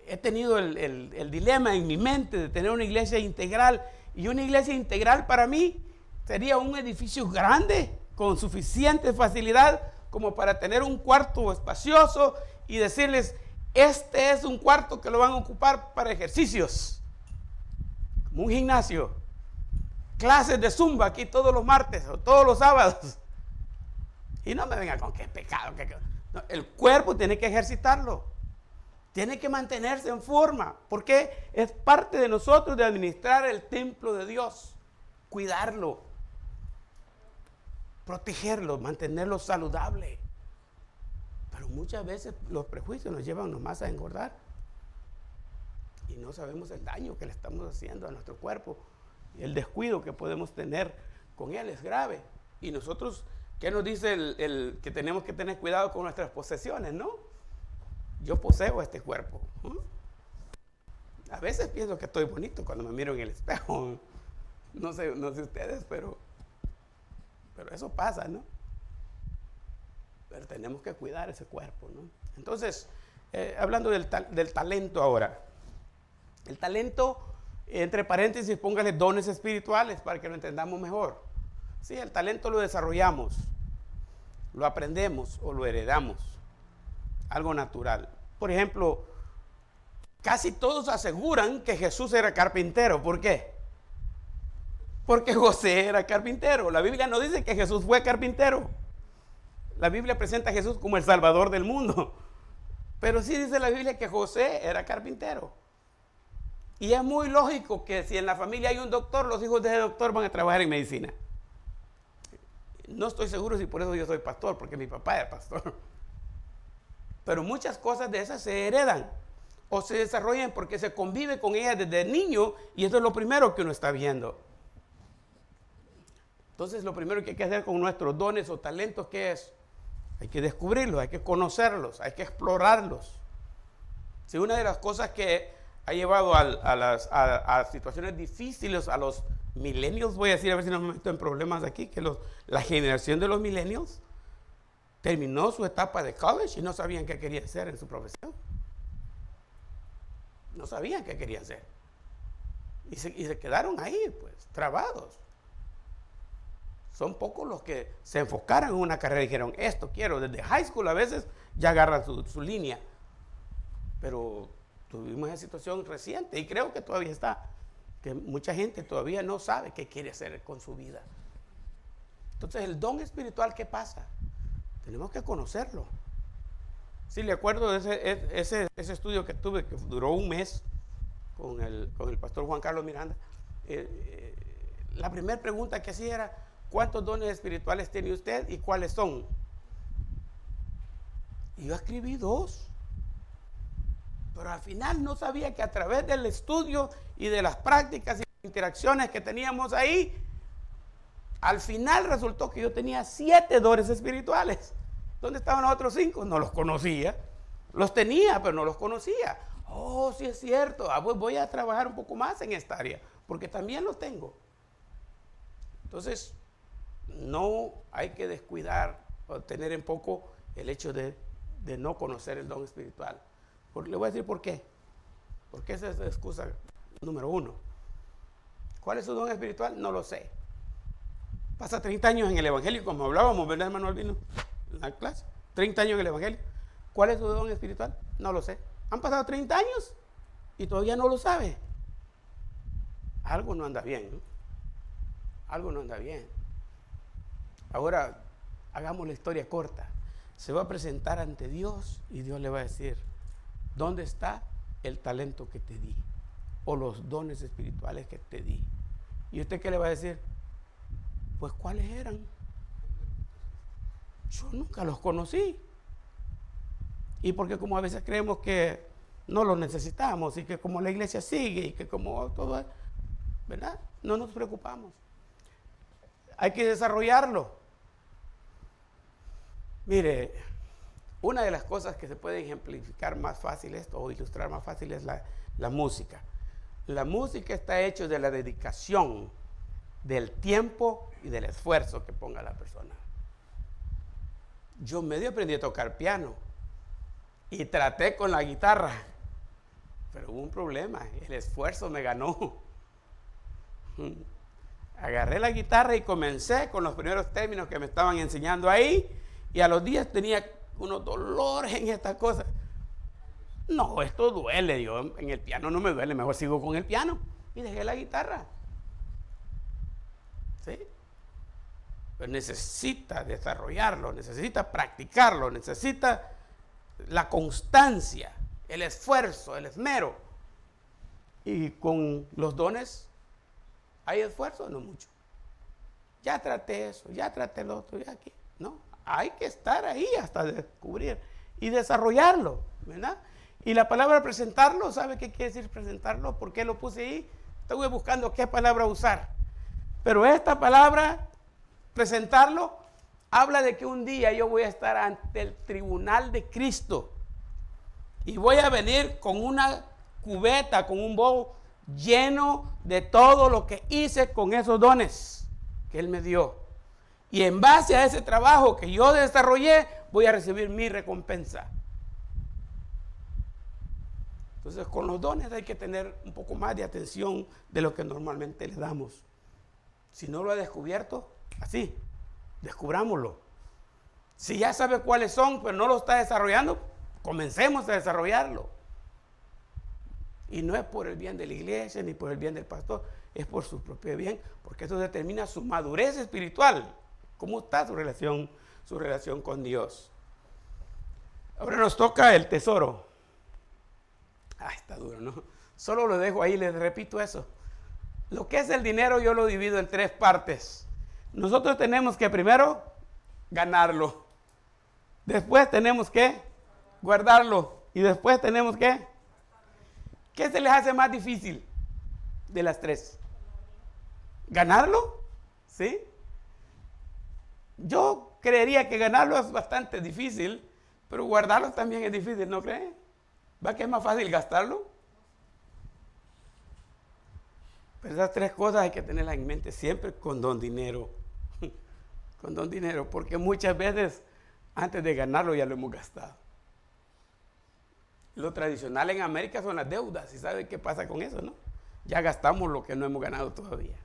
he tenido el dilema en mi mente de tener una iglesia integral. Y una iglesia integral para mí sería un edificio grande, con suficiente facilidad como para tener un cuarto espacioso y decirles, este es un cuarto que lo van a ocupar para ejercicios, como un gimnasio, clases de zumba aquí todos los martes o todos los sábados. Y no me venga con qué pecado. No, el cuerpo tiene que ejercitarlo, tiene que mantenerse en forma, porque es parte de nosotros de administrar el templo de Dios, cuidarlo, protegerlo, mantenerlo saludable. Pero muchas veces los prejuicios nos llevan nomás a engordar y no sabemos el daño que le estamos haciendo a nuestro cuerpo, y el descuido que podemos tener con él es grave. Y nosotros, ¿qué nos dice el que tenemos que tener cuidado con nuestras posesiones, no? Yo poseo este cuerpo. A veces pienso que estoy bonito cuando me miro en el espejo. No sé ustedes, pero eso pasa, ¿no? Pero tenemos que cuidar ese cuerpo, ¿no? Entonces, hablando del talento ahora. El talento, entre paréntesis, póngale dones espirituales para que lo entendamos mejor. Sí, el talento lo desarrollamos, lo aprendemos o lo heredamos. Algo natural. Por ejemplo, casi todos aseguran que Jesús era carpintero. ¿Por qué? Porque José era carpintero. La Biblia no dice que Jesús fue carpintero. La Biblia presenta a Jesús como el Salvador del mundo. Pero sí dice la Biblia que José era carpintero. Y es muy lógico que si en la familia hay un doctor, los hijos de ese doctor van a trabajar en medicina. No estoy seguro si por eso yo soy pastor, porque mi papá era pastor. Pero muchas cosas de esas se heredan o se desarrollan porque se convive con ellas desde niño, y eso es lo primero que uno está viendo. Entonces, lo primero que hay que hacer con nuestros dones o talentos, ¿qué es? Hay que descubrirlos, hay que conocerlos, hay que explorarlos. Si una de las cosas que ha llevado a situaciones difíciles a los millennials, voy a decir, a ver si no me meto en problemas aquí, que la generación de los millennials terminó su etapa de college y no sabían qué querían hacer en su profesión. No sabían qué querían hacer. Y se quedaron ahí, pues, trabados. Son pocos los que se enfocaron en una carrera y dijeron, esto quiero. Desde high school a veces ya agarran su línea. Pero tuvimos esa situación reciente y creo que todavía está, que mucha gente todavía no sabe qué quiere hacer con su vida. Entonces, el don espiritual, ¿qué pasa? Tenemos que conocerlo. Sí, le acuerdo de ese estudio que tuve, que duró un mes con el pastor Juan Carlos Miranda. La primera pregunta que hacía era, ¿cuántos dones espirituales tiene usted y cuáles son? Y yo escribí 2. Pero al final no sabía que a través del estudio y de las prácticas y interacciones que teníamos ahí, al final resultó que yo tenía 7 dones espirituales. ¿Dónde estaban los otros 5? No los conocía. Los tenía, pero no los conocía. Oh, sí es cierto. Pues voy a trabajar un poco más en esta área, porque también los tengo. Entonces, no hay que descuidar o tener en poco el hecho de no conocer el don espiritual. Le voy a decir por qué. Porque esa es la excusa número 1. ¿Cuál es su don espiritual? No lo sé. Pasa 30 años en el Evangelio, como hablábamos, ¿verdad, hermano Albino? En la clase. 30 años en el Evangelio. ¿Cuál es su don espiritual? No lo sé. Han pasado 30 años y todavía no lo sabe. Algo no anda bien, ¿no? algo no anda bien. Ahora, hagamos la historia corta. Se va a presentar ante Dios y Dios le va a decir, ¿dónde está el talento que te di? O los dones espirituales que te di. ¿Y usted qué le va a decir? Pues, ¿cuáles eran? Yo nunca los conocí. Y porque como a veces creemos que no los necesitamos y que como la iglesia sigue y que como todo, ¿verdad? No nos preocupamos. Hay que desarrollarlo. Mire, una de las cosas que se puede ejemplificar más fácil esto o ilustrar más fácil es la música. La música está hecha de la dedicación, del tiempo y del esfuerzo que ponga la persona. Yo medio aprendí a tocar piano y traté con la guitarra, pero hubo un problema, el esfuerzo me ganó. Agarré la guitarra y comencé con los primeros términos que me estaban enseñando ahí, y a los días tenía unos dolores en estas cosas. No, esto duele, yo en el piano no me duele, mejor sigo con el piano. Y dejé la guitarra. ¿Sí? Pero necesita desarrollarlo, necesita practicarlo, necesita la constancia, el esfuerzo, el esmero. Y con los dones, ¿hay esfuerzo? No mucho. Ya traté eso, ya traté lo otro, ya aquí. No, hay que estar ahí hasta descubrir y desarrollarlo, ¿verdad? Y la palabra presentarlo, ¿sabe qué quiere decir presentarlo? ¿Por qué lo puse ahí? Estuve buscando qué palabra usar. Pero esta palabra, presentarlo, habla de que un día yo voy a estar ante el tribunal de Cristo y voy a venir con una cubeta, con un bowl lleno de todo lo que hice con esos dones que Él me dio. Y en base a ese trabajo que yo desarrollé, voy a recibir mi recompensa. Entonces, con los dones hay que tener un poco más de atención de lo que normalmente le damos. Si no lo ha descubierto, así, descubrámoslo. Si ya sabe cuáles son, pero no lo está desarrollando, comencemos a desarrollarlo. Y no es por el bien de la iglesia ni por el bien del pastor, es por su propio bien, porque eso determina su madurez espiritual. ¿Cómo está su relación con Dios? Ahora nos toca el tesoro. Está duro, ¿no? Solo lo dejo ahí, les repito eso. Lo que es el dinero yo lo divido en 3 partes. Nosotros tenemos que primero ganarlo. Después tenemos que guardarlo. Y después tenemos que... ¿Qué se les hace más difícil de las 3? ¿Ganarlo? ¿Sí? Yo creería que ganarlo es bastante difícil, pero guardarlo también es difícil, ¿no creen? ¿Va que es más fácil gastarlo? Pero esas 3 cosas hay que tenerlas en mente siempre con don dinero. Con don dinero, porque muchas veces antes de ganarlo ya lo hemos gastado. Lo tradicional en América son las deudas, ¿y sabe qué pasa con eso, no? Ya gastamos lo que no hemos ganado todavía.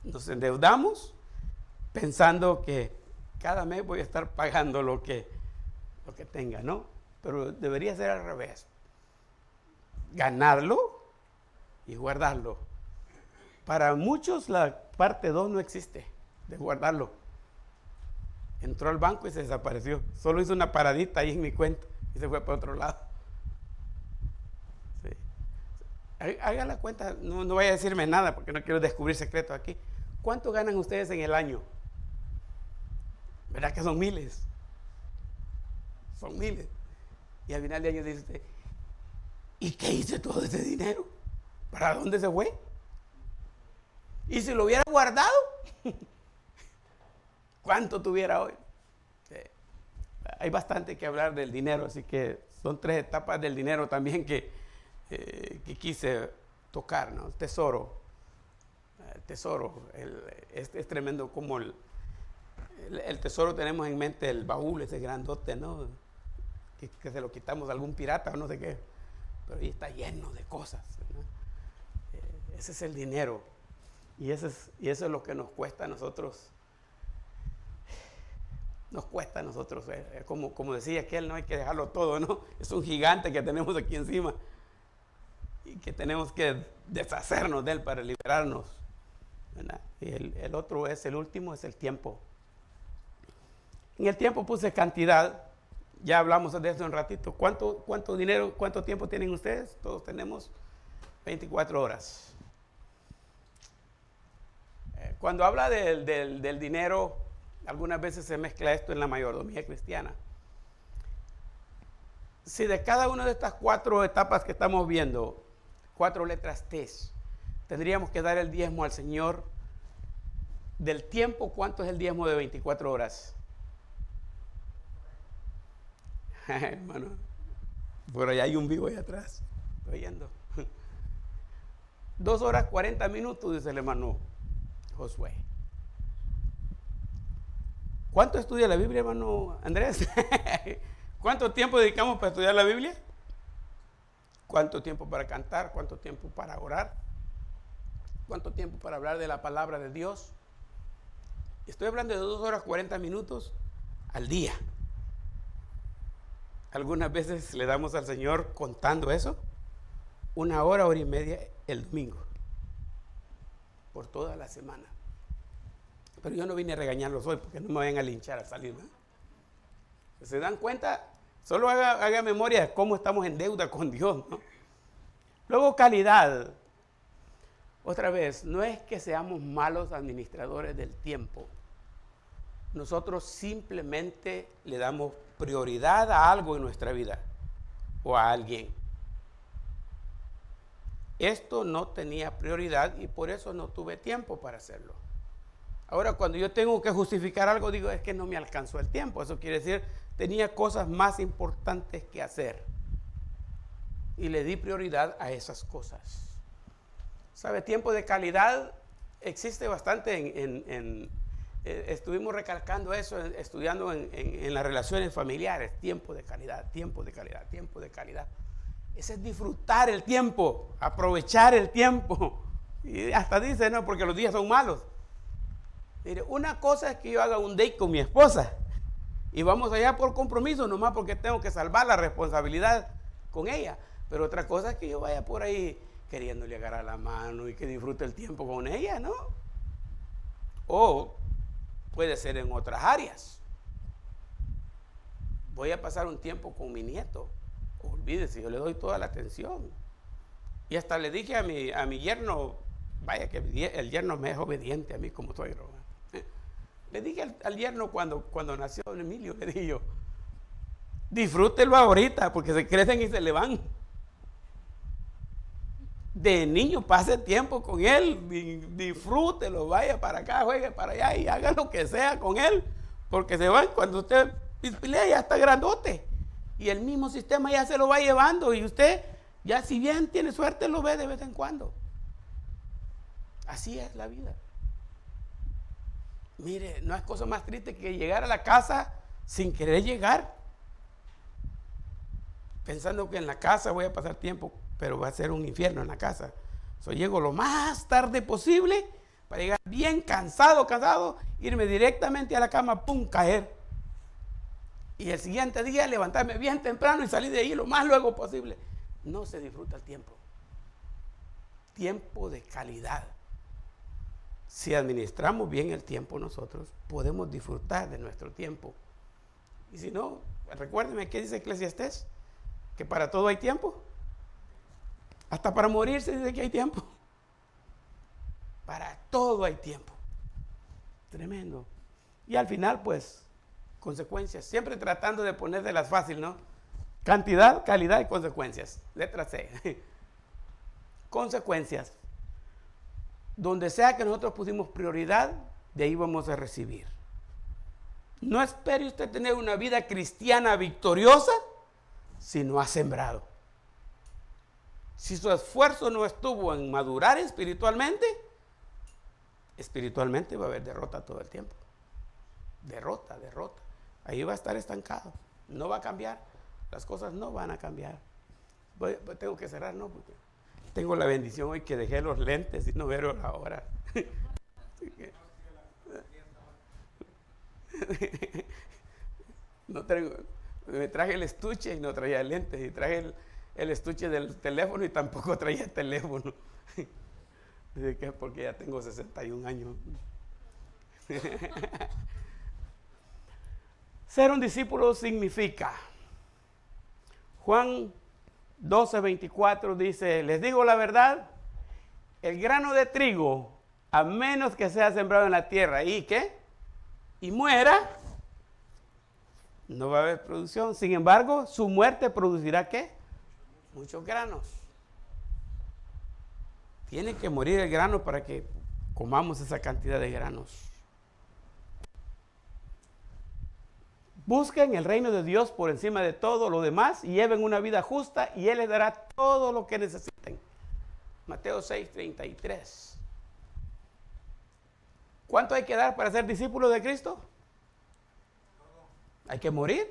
Nos endeudamos pensando que cada mes voy a estar pagando lo que tenga, ¿no? Pero debería ser al revés. Ganarlo y guardarlo. Para muchos la parte 2 no existe, de guardarlo. Entró al banco y se desapareció. Solo hizo una paradita ahí en mi cuenta y se fue para otro lado. Sí. Haga la cuenta, no vaya a decirme nada porque no quiero descubrir secretos aquí. ¿Cuánto ganan ustedes en el año? ¿Verdad que son miles? Son miles. Y al final de año dice usted, ¿y qué hice todo ese dinero? ¿Para dónde se fue? ¿Y si lo hubiera guardado? ¿Cuánto tuviera hoy? Hay bastante que hablar del dinero, así que son 3 etapas del dinero también que quise tocar, ¿no? El tesoro. El tesoro es tremendo como el tesoro tenemos en mente el baúl, ese grandote, ¿no? Que se lo quitamos a algún pirata o no sé qué, pero ahí está lleno de cosas, ¿no? Ese es el dinero y eso es lo que nos cuesta a nosotros. Nos cuesta a nosotros, como decía aquel, no hay que dejarlo todo, ¿no? Es un gigante que tenemos aquí encima y que tenemos que deshacernos de él para liberarnos. ¿verdad? Y el otro es el último, es el tiempo. En el tiempo puse cantidad. Ya hablamos de eso un ratito. ¿Cuánto dinero, cuánto tiempo tienen ustedes? Todos tenemos 24 horas. Cuando habla del dinero, algunas veces se mezcla esto en la mayordomía cristiana. Si de cada una de estas 4 etapas que estamos viendo, 4 letras T, tendríamos que dar el diezmo al Señor del tiempo. ¿Cuánto es el diezmo de 24 horas? Hermano, por allá hay un vivo allá atrás, estoy oyendo. 2 horas 40 minutos, dice el hermano Josué. ¿Cuánto estudia la Biblia, hermano Andrés? ¿Cuánto tiempo dedicamos para estudiar la Biblia? ¿Cuánto tiempo para cantar? ¿Cuánto tiempo para orar? ¿Cuánto tiempo para hablar de la palabra de Dios? Estoy hablando de 2 horas 40 minutos al día. Algunas veces le damos al Señor, contando eso, 1 hora, hora y media el domingo, por toda la semana. Pero yo no vine a regañarlos hoy porque no me vayan a linchar al salir, ¿no? ¿Se dan cuenta? Solo haga memoria de cómo estamos en deuda con Dios, ¿no? Luego, calidad. Otra vez, no es que seamos malos administradores del tiempo. Nosotros simplemente le damos prioridad a algo en nuestra vida o a alguien. Esto no tenía prioridad y por eso no tuve tiempo para hacerlo. Ahora, cuando yo tengo que justificar algo, digo, es que no me alcanzó el tiempo. Eso quiere decir, tenía cosas más importantes que hacer. Y le di prioridad a esas cosas. ¿Sabe? Tiempo de calidad existe bastante estuvimos recalcando eso, estudiando en las relaciones familiares. Tiempo de calidad, tiempo de calidad, tiempo de calidad. Ese es disfrutar el tiempo, aprovechar el tiempo. Y hasta dice, no, porque los días son malos. Mire, una cosa es que yo haga un date con mi esposa y vamos allá por compromiso, nomás porque tengo que salvar la responsabilidad con ella. Pero otra cosa es que yo vaya por ahí queriéndole agarrar la mano y que disfrute el tiempo con ella, ¿no? O puede ser en otras áreas. Voy a pasar un tiempo con mi nieto. Olvídese, yo le doy toda la atención. Y hasta le dije a mi yerno, vaya que el yerno me es obediente a mí como suegro. Le dije al yerno cuando nació don Emilio, le dije yo, disfrútelo ahorita porque se crecen y se le van. De niño pase tiempo con él, disfrútelo, vaya para acá, juegue para allá y haga lo que sea con él, porque se van cuando usted pispilea, ya está grandote y el mismo sistema ya se lo va llevando y usted ya, si bien tiene suerte, lo ve de vez en cuando. Así es la vida. Mire, no es cosa más triste que llegar a la casa sin querer llegar, pensando que en la casa voy a pasar tiempo, pero va a ser un infierno en la casa. Llego lo más tarde posible para llegar bien cansado, irme directamente a la cama, pum, caer. Y el siguiente día levantarme bien temprano y salir de ahí lo más luego posible. No se disfruta el tiempo. Tiempo de calidad. Si administramos bien el tiempo nosotros, podemos disfrutar de nuestro tiempo. Y si no, recuérdenme qué dice Eclesiastés, que para todo hay tiempo. Hasta para morirse dice que hay tiempo. Para todo hay tiempo. Tremendo. Y al final, pues, consecuencias. Siempre tratando de ponérselas fácil, ¿no? Cantidad, calidad y consecuencias. Letra C. Consecuencias. Donde sea que nosotros pusimos prioridad, de ahí vamos a recibir. No espere usted tener una vida cristiana victoriosa si no ha sembrado. Si su esfuerzo no estuvo en madurar espiritualmente va a haber derrota todo el tiempo. Derrota. Ahí va a estar estancado. No va a cambiar. Las cosas no van a cambiar. Tengo que cerrar, ¿no? Porque tengo la bendición hoy que dejé los lentes y no veo la hora. Me traje el estuche y no traía lentes. Y traje el estuche del teléfono y tampoco traía el teléfono. Dice que es porque ya tengo 61 años. Ser un discípulo significa, Juan 12:24 dice, les digo la verdad, el grano de trigo, a menos que sea sembrado en la tierra y ¿qué? Y muera, no va a haber producción. Sin embargo, su muerte producirá ¿qué? Muchos granos. Tiene que morir el grano para que comamos esa cantidad de granos. Busquen el reino de Dios por encima de todo lo demás y lleven una vida justa y Él les dará todo lo que necesiten. Mateo 6:33. ¿Cuánto hay que dar para ser discípulo de Cristo? ¿Hay que morir?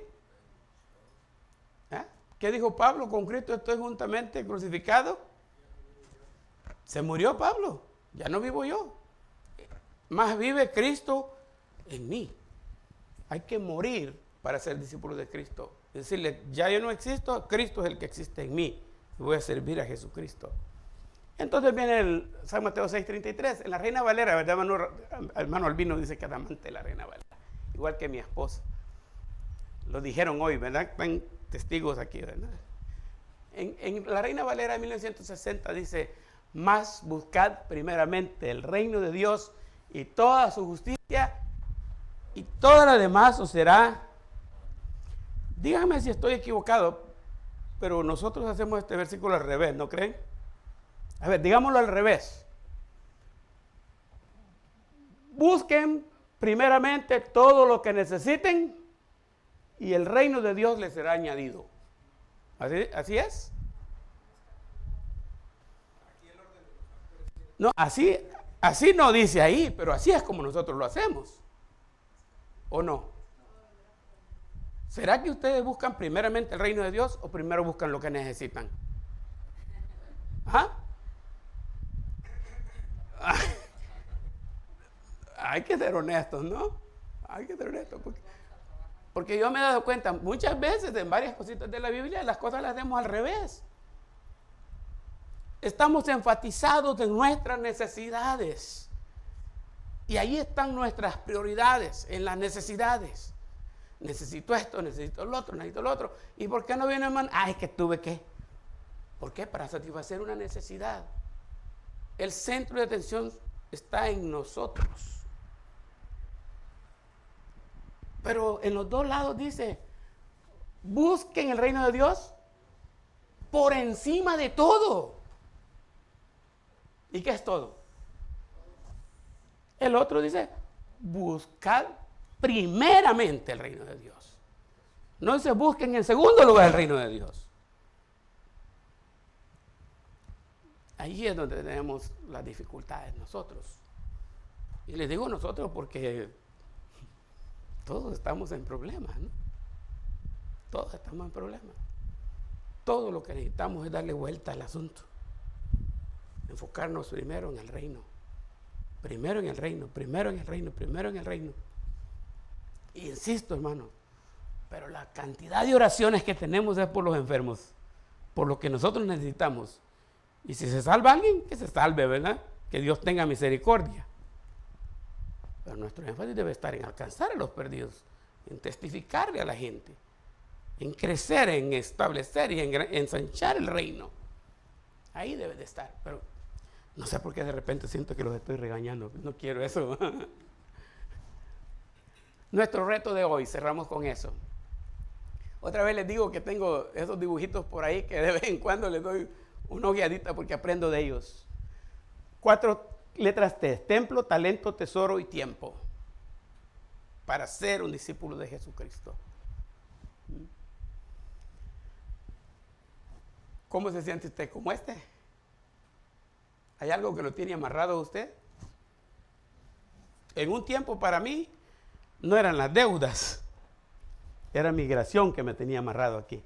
¿Eh? ¿Qué dijo Pablo? Con Cristo estoy juntamente crucificado. Se murió Pablo. Ya no vivo yo. Más vive Cristo en mí. Hay que morir para ser discípulo de Cristo. Decirle, ya yo no existo, Cristo es el que existe en mí. Y voy a servir a Jesucristo. Entonces viene el San Mateo 6:33. En la Reina Valera, ¿verdad, hermano Albino? Dice que es amante de la Reina Valera. Igual que mi esposa. Lo dijeron hoy, ¿verdad? Están testigos aquí, ¿verdad? En la Reina Valera de 1960 dice, más buscad primeramente el reino de Dios y toda su justicia y toda la demás os será. Díganme si estoy equivocado, pero nosotros hacemos este versículo al revés, ¿no creen? A ver, digámoslo al revés. Busquen primeramente todo lo que necesiten y el reino de Dios les será añadido. ¿Así es? No, así no dice ahí, pero así es como nosotros lo hacemos. ¿O no? ¿Será que ustedes buscan primeramente el reino de Dios o primero buscan lo que necesitan? ¿Ah? Hay que ser honestos, ¿no? Hay que ser honestos. Porque yo me he dado cuenta, muchas veces en varias cositas de la Biblia, las cosas las hacemos al revés. Estamos enfatizados en nuestras necesidades. Y ahí están nuestras prioridades, en las necesidades. Necesito esto, necesito lo otro, necesito lo otro. ¿Y por qué no viene, hermano? Es que tuve que. ¿Por qué? Para satisfacer una necesidad. El centro de atención está en nosotros. Pero en los dos lados dice, busquen el reino de Dios por encima de todo. ¿Y qué es todo? El otro dice, buscad primeramente el reino de Dios. No se busquen en segundo lugar el reino de Dios. Ahí es donde tenemos las dificultades nosotros. Y les digo nosotros porque todos estamos en problemas, ¿no? Todos estamos en problemas. Todo lo que necesitamos es darle vuelta al asunto. Enfocarnos primero en el reino. Primero en el reino, primero en el reino, primero en el reino. Y insisto, hermano, pero la cantidad de oraciones que tenemos es por los enfermos, por lo que nosotros necesitamos. Y si se salva alguien, que se salve, ¿verdad? Que Dios tenga misericordia. Pero nuestro énfasis debe estar en alcanzar a los perdidos, en testificarle a la gente, en crecer, en establecer y en ensanchar el reino. Ahí debe de estar. Pero no sé por qué de repente siento que los estoy regañando. No quiero eso. Nuestro reto de hoy, cerramos con eso. Otra vez les digo que tengo esos dibujitos por ahí que de vez en cuando les doy una ojeadita porque aprendo de ellos. 4 letras T: templo, talento, tesoro y tiempo. Para ser un discípulo de Jesucristo. ¿Cómo se siente usted? ¿Como este? ¿Hay algo que lo tiene amarrado a usted? En un tiempo para mí no eran las deudas, era migración que me tenía amarrado aquí.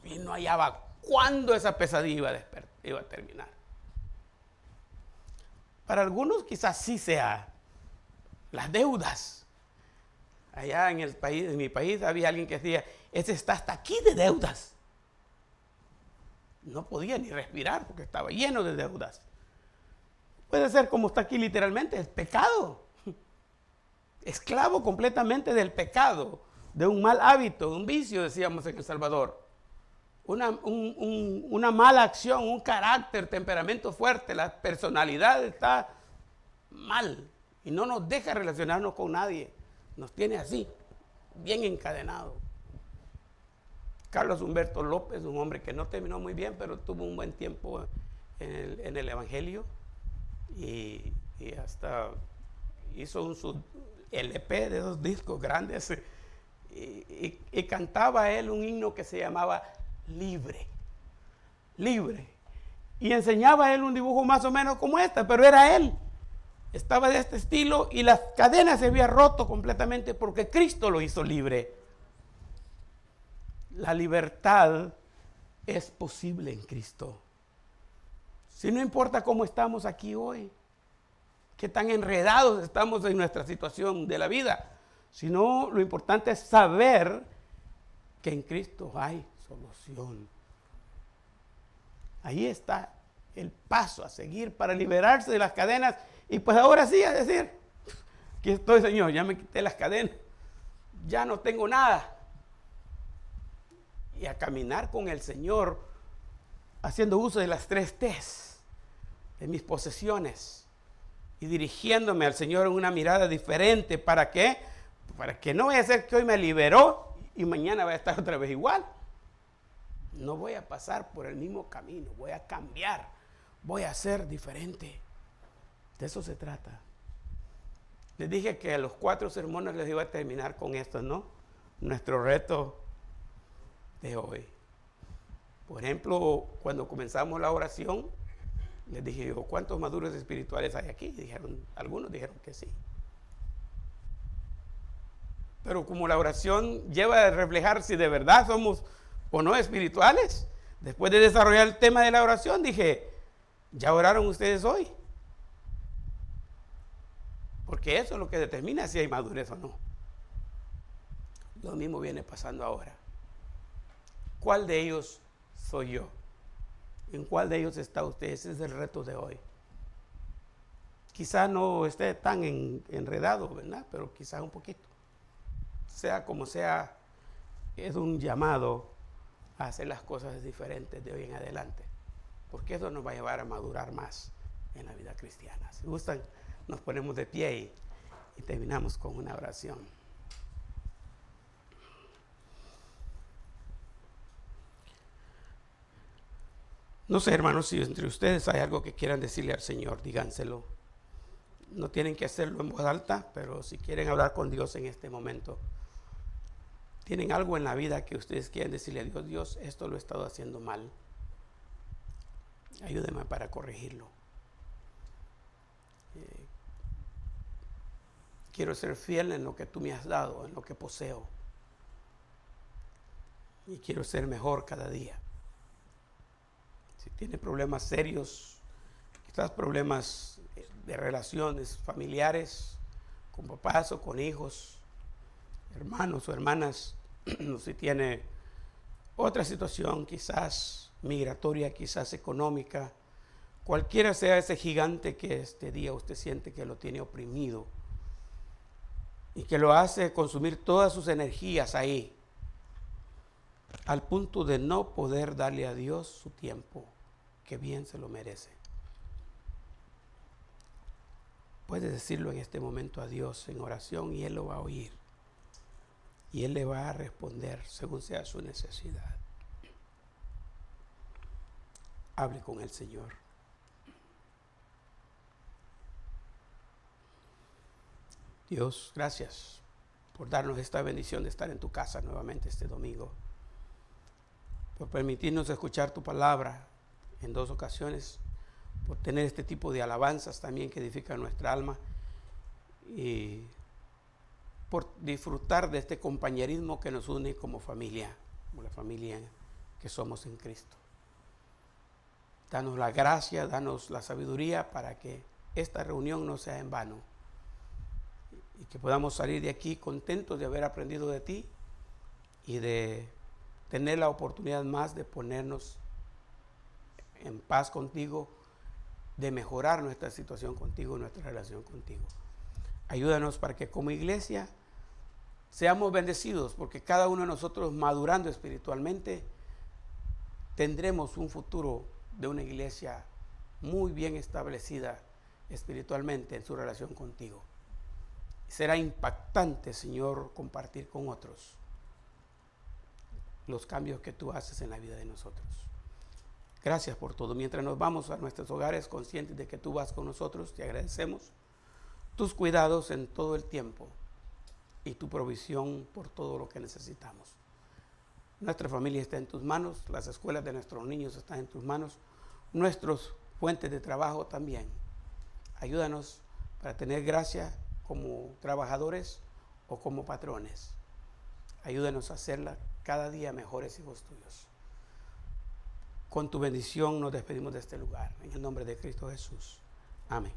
Y no hallaba cuándo esa pesadilla iba a terminar. Para algunos quizás sí sea las deudas. Allá en mi país había alguien que decía, ese está hasta aquí de deudas. No podía ni respirar porque estaba lleno de deudas. Puede ser como está aquí literalmente, el pecado. Esclavo completamente del pecado, de un mal hábito, de un vicio, decíamos en El Salvador. Una mala acción, un carácter, temperamento fuerte, la personalidad está mal y no nos deja relacionarnos con nadie. Nos tiene así, bien encadenados. Carlos Humberto López, un hombre que no terminó muy bien, pero tuvo un buen tiempo en el Evangelio y hasta hizo un LP de 2 discos grandes y cantaba él un himno que se llamaba Libre, libre. Y enseñaba él un dibujo más o menos como este, pero era él. Estaba de este estilo y las cadenas se habían roto completamente porque Cristo lo hizo libre. La libertad es posible en Cristo. Si no importa cómo estamos aquí hoy, qué tan enredados estamos en nuestra situación de la vida, sino lo importante es saber que en Cristo hay solución. Ahí está el paso a seguir para liberarse de las cadenas y pues ahora sí a decir, aquí estoy, Señor, ya me quité las cadenas, ya no tengo nada. Y a caminar con el Señor haciendo uso de las 3 T's, de mis posesiones y dirigiéndome al Señor en una mirada diferente. ¿Para qué? Para que no vaya a ser que hoy me liberó y mañana vaya a estar otra vez igual. No voy a pasar por el mismo camino, voy a cambiar, voy a ser diferente. De eso se trata. Les dije que a los 4 sermones les iba a terminar con esto, ¿no? Nuestro reto de hoy. Por ejemplo, cuando comenzamos la oración, les dije yo, ¿cuántos maduros espirituales hay aquí? Algunos dijeron que sí. Pero como la oración lleva a reflejar si de verdad somos o no espirituales, después de desarrollar el tema de la oración, dije, ¿ya oraron ustedes hoy? Porque eso es lo que determina si hay madurez o no. Lo mismo viene pasando ahora. ¿Cuál de ellos soy yo? ¿En cuál de ellos está usted? Ese es el reto de hoy. Quizá no esté tan enredado, ¿verdad? Pero quizá un poquito. Sea como sea, es un llamado a hacer las cosas diferentes de hoy en adelante. Porque eso nos va a llevar a madurar más en la vida cristiana. Si gustan, nos ponemos de pie y terminamos con una oración. No sé, hermanos, si entre ustedes hay algo que quieran decirle al Señor, díganselo. No tienen que hacerlo en voz alta, pero si quieren hablar con Dios en este momento, tienen algo en la vida que ustedes quieren decirle a Dios, Dios, esto lo he estado haciendo mal. Ayúdeme para corregirlo. Quiero ser fiel en lo que tú me has dado, en lo que poseo. Y quiero ser mejor cada día. Si tiene problemas serios, quizás problemas de relaciones familiares, con papás o con hijos, hermanos o hermanas, o si tiene otra situación, quizás migratoria, quizás económica, cualquiera sea ese gigante que este día usted siente que lo tiene oprimido y que lo hace consumir todas sus energías ahí, al punto de no poder darle a Dios su tiempo, que bien se lo merece. Puede decirlo en este momento a Dios en oración y Él lo va a oír. Y Él le va a responder según sea su necesidad. Hable con el Señor. Dios, gracias por darnos esta bendición de estar en tu casa nuevamente este domingo. Por permitirnos escuchar tu palabra en 2 ocasiones, por tener este tipo de alabanzas también que edifican nuestra alma y por disfrutar de este compañerismo que nos une como familia, como la familia que somos en Cristo. Danos la gracia, danos la sabiduría para que esta reunión no sea en vano y que podamos salir de aquí contentos de haber aprendido de ti y de tener la oportunidad más de ponernos en paz contigo, de mejorar nuestra situación contigo, nuestra relación contigo. Ayúdanos para que como iglesia seamos bendecidos, porque cada uno de nosotros, madurando espiritualmente, tendremos un futuro de una iglesia muy bien establecida espiritualmente en su relación contigo. Será impactante, Señor, compartir con otros los cambios que tú haces en la vida de nosotros. Gracias por todo. Mientras nos vamos a nuestros hogares conscientes de que tú vas con nosotros, te agradecemos tus cuidados en todo el tiempo y tu provisión por todo lo que necesitamos. Nuestra familia está en tus manos, las escuelas de nuestros niños están en tus manos, nuestros fuentes de trabajo también. Ayúdanos para tener gracia como trabajadores o como patrones. Ayúdanos a hacerla cada día mejores hijos tuyos. Con tu bendición nos despedimos de este lugar. En el nombre de Cristo Jesús. Amén.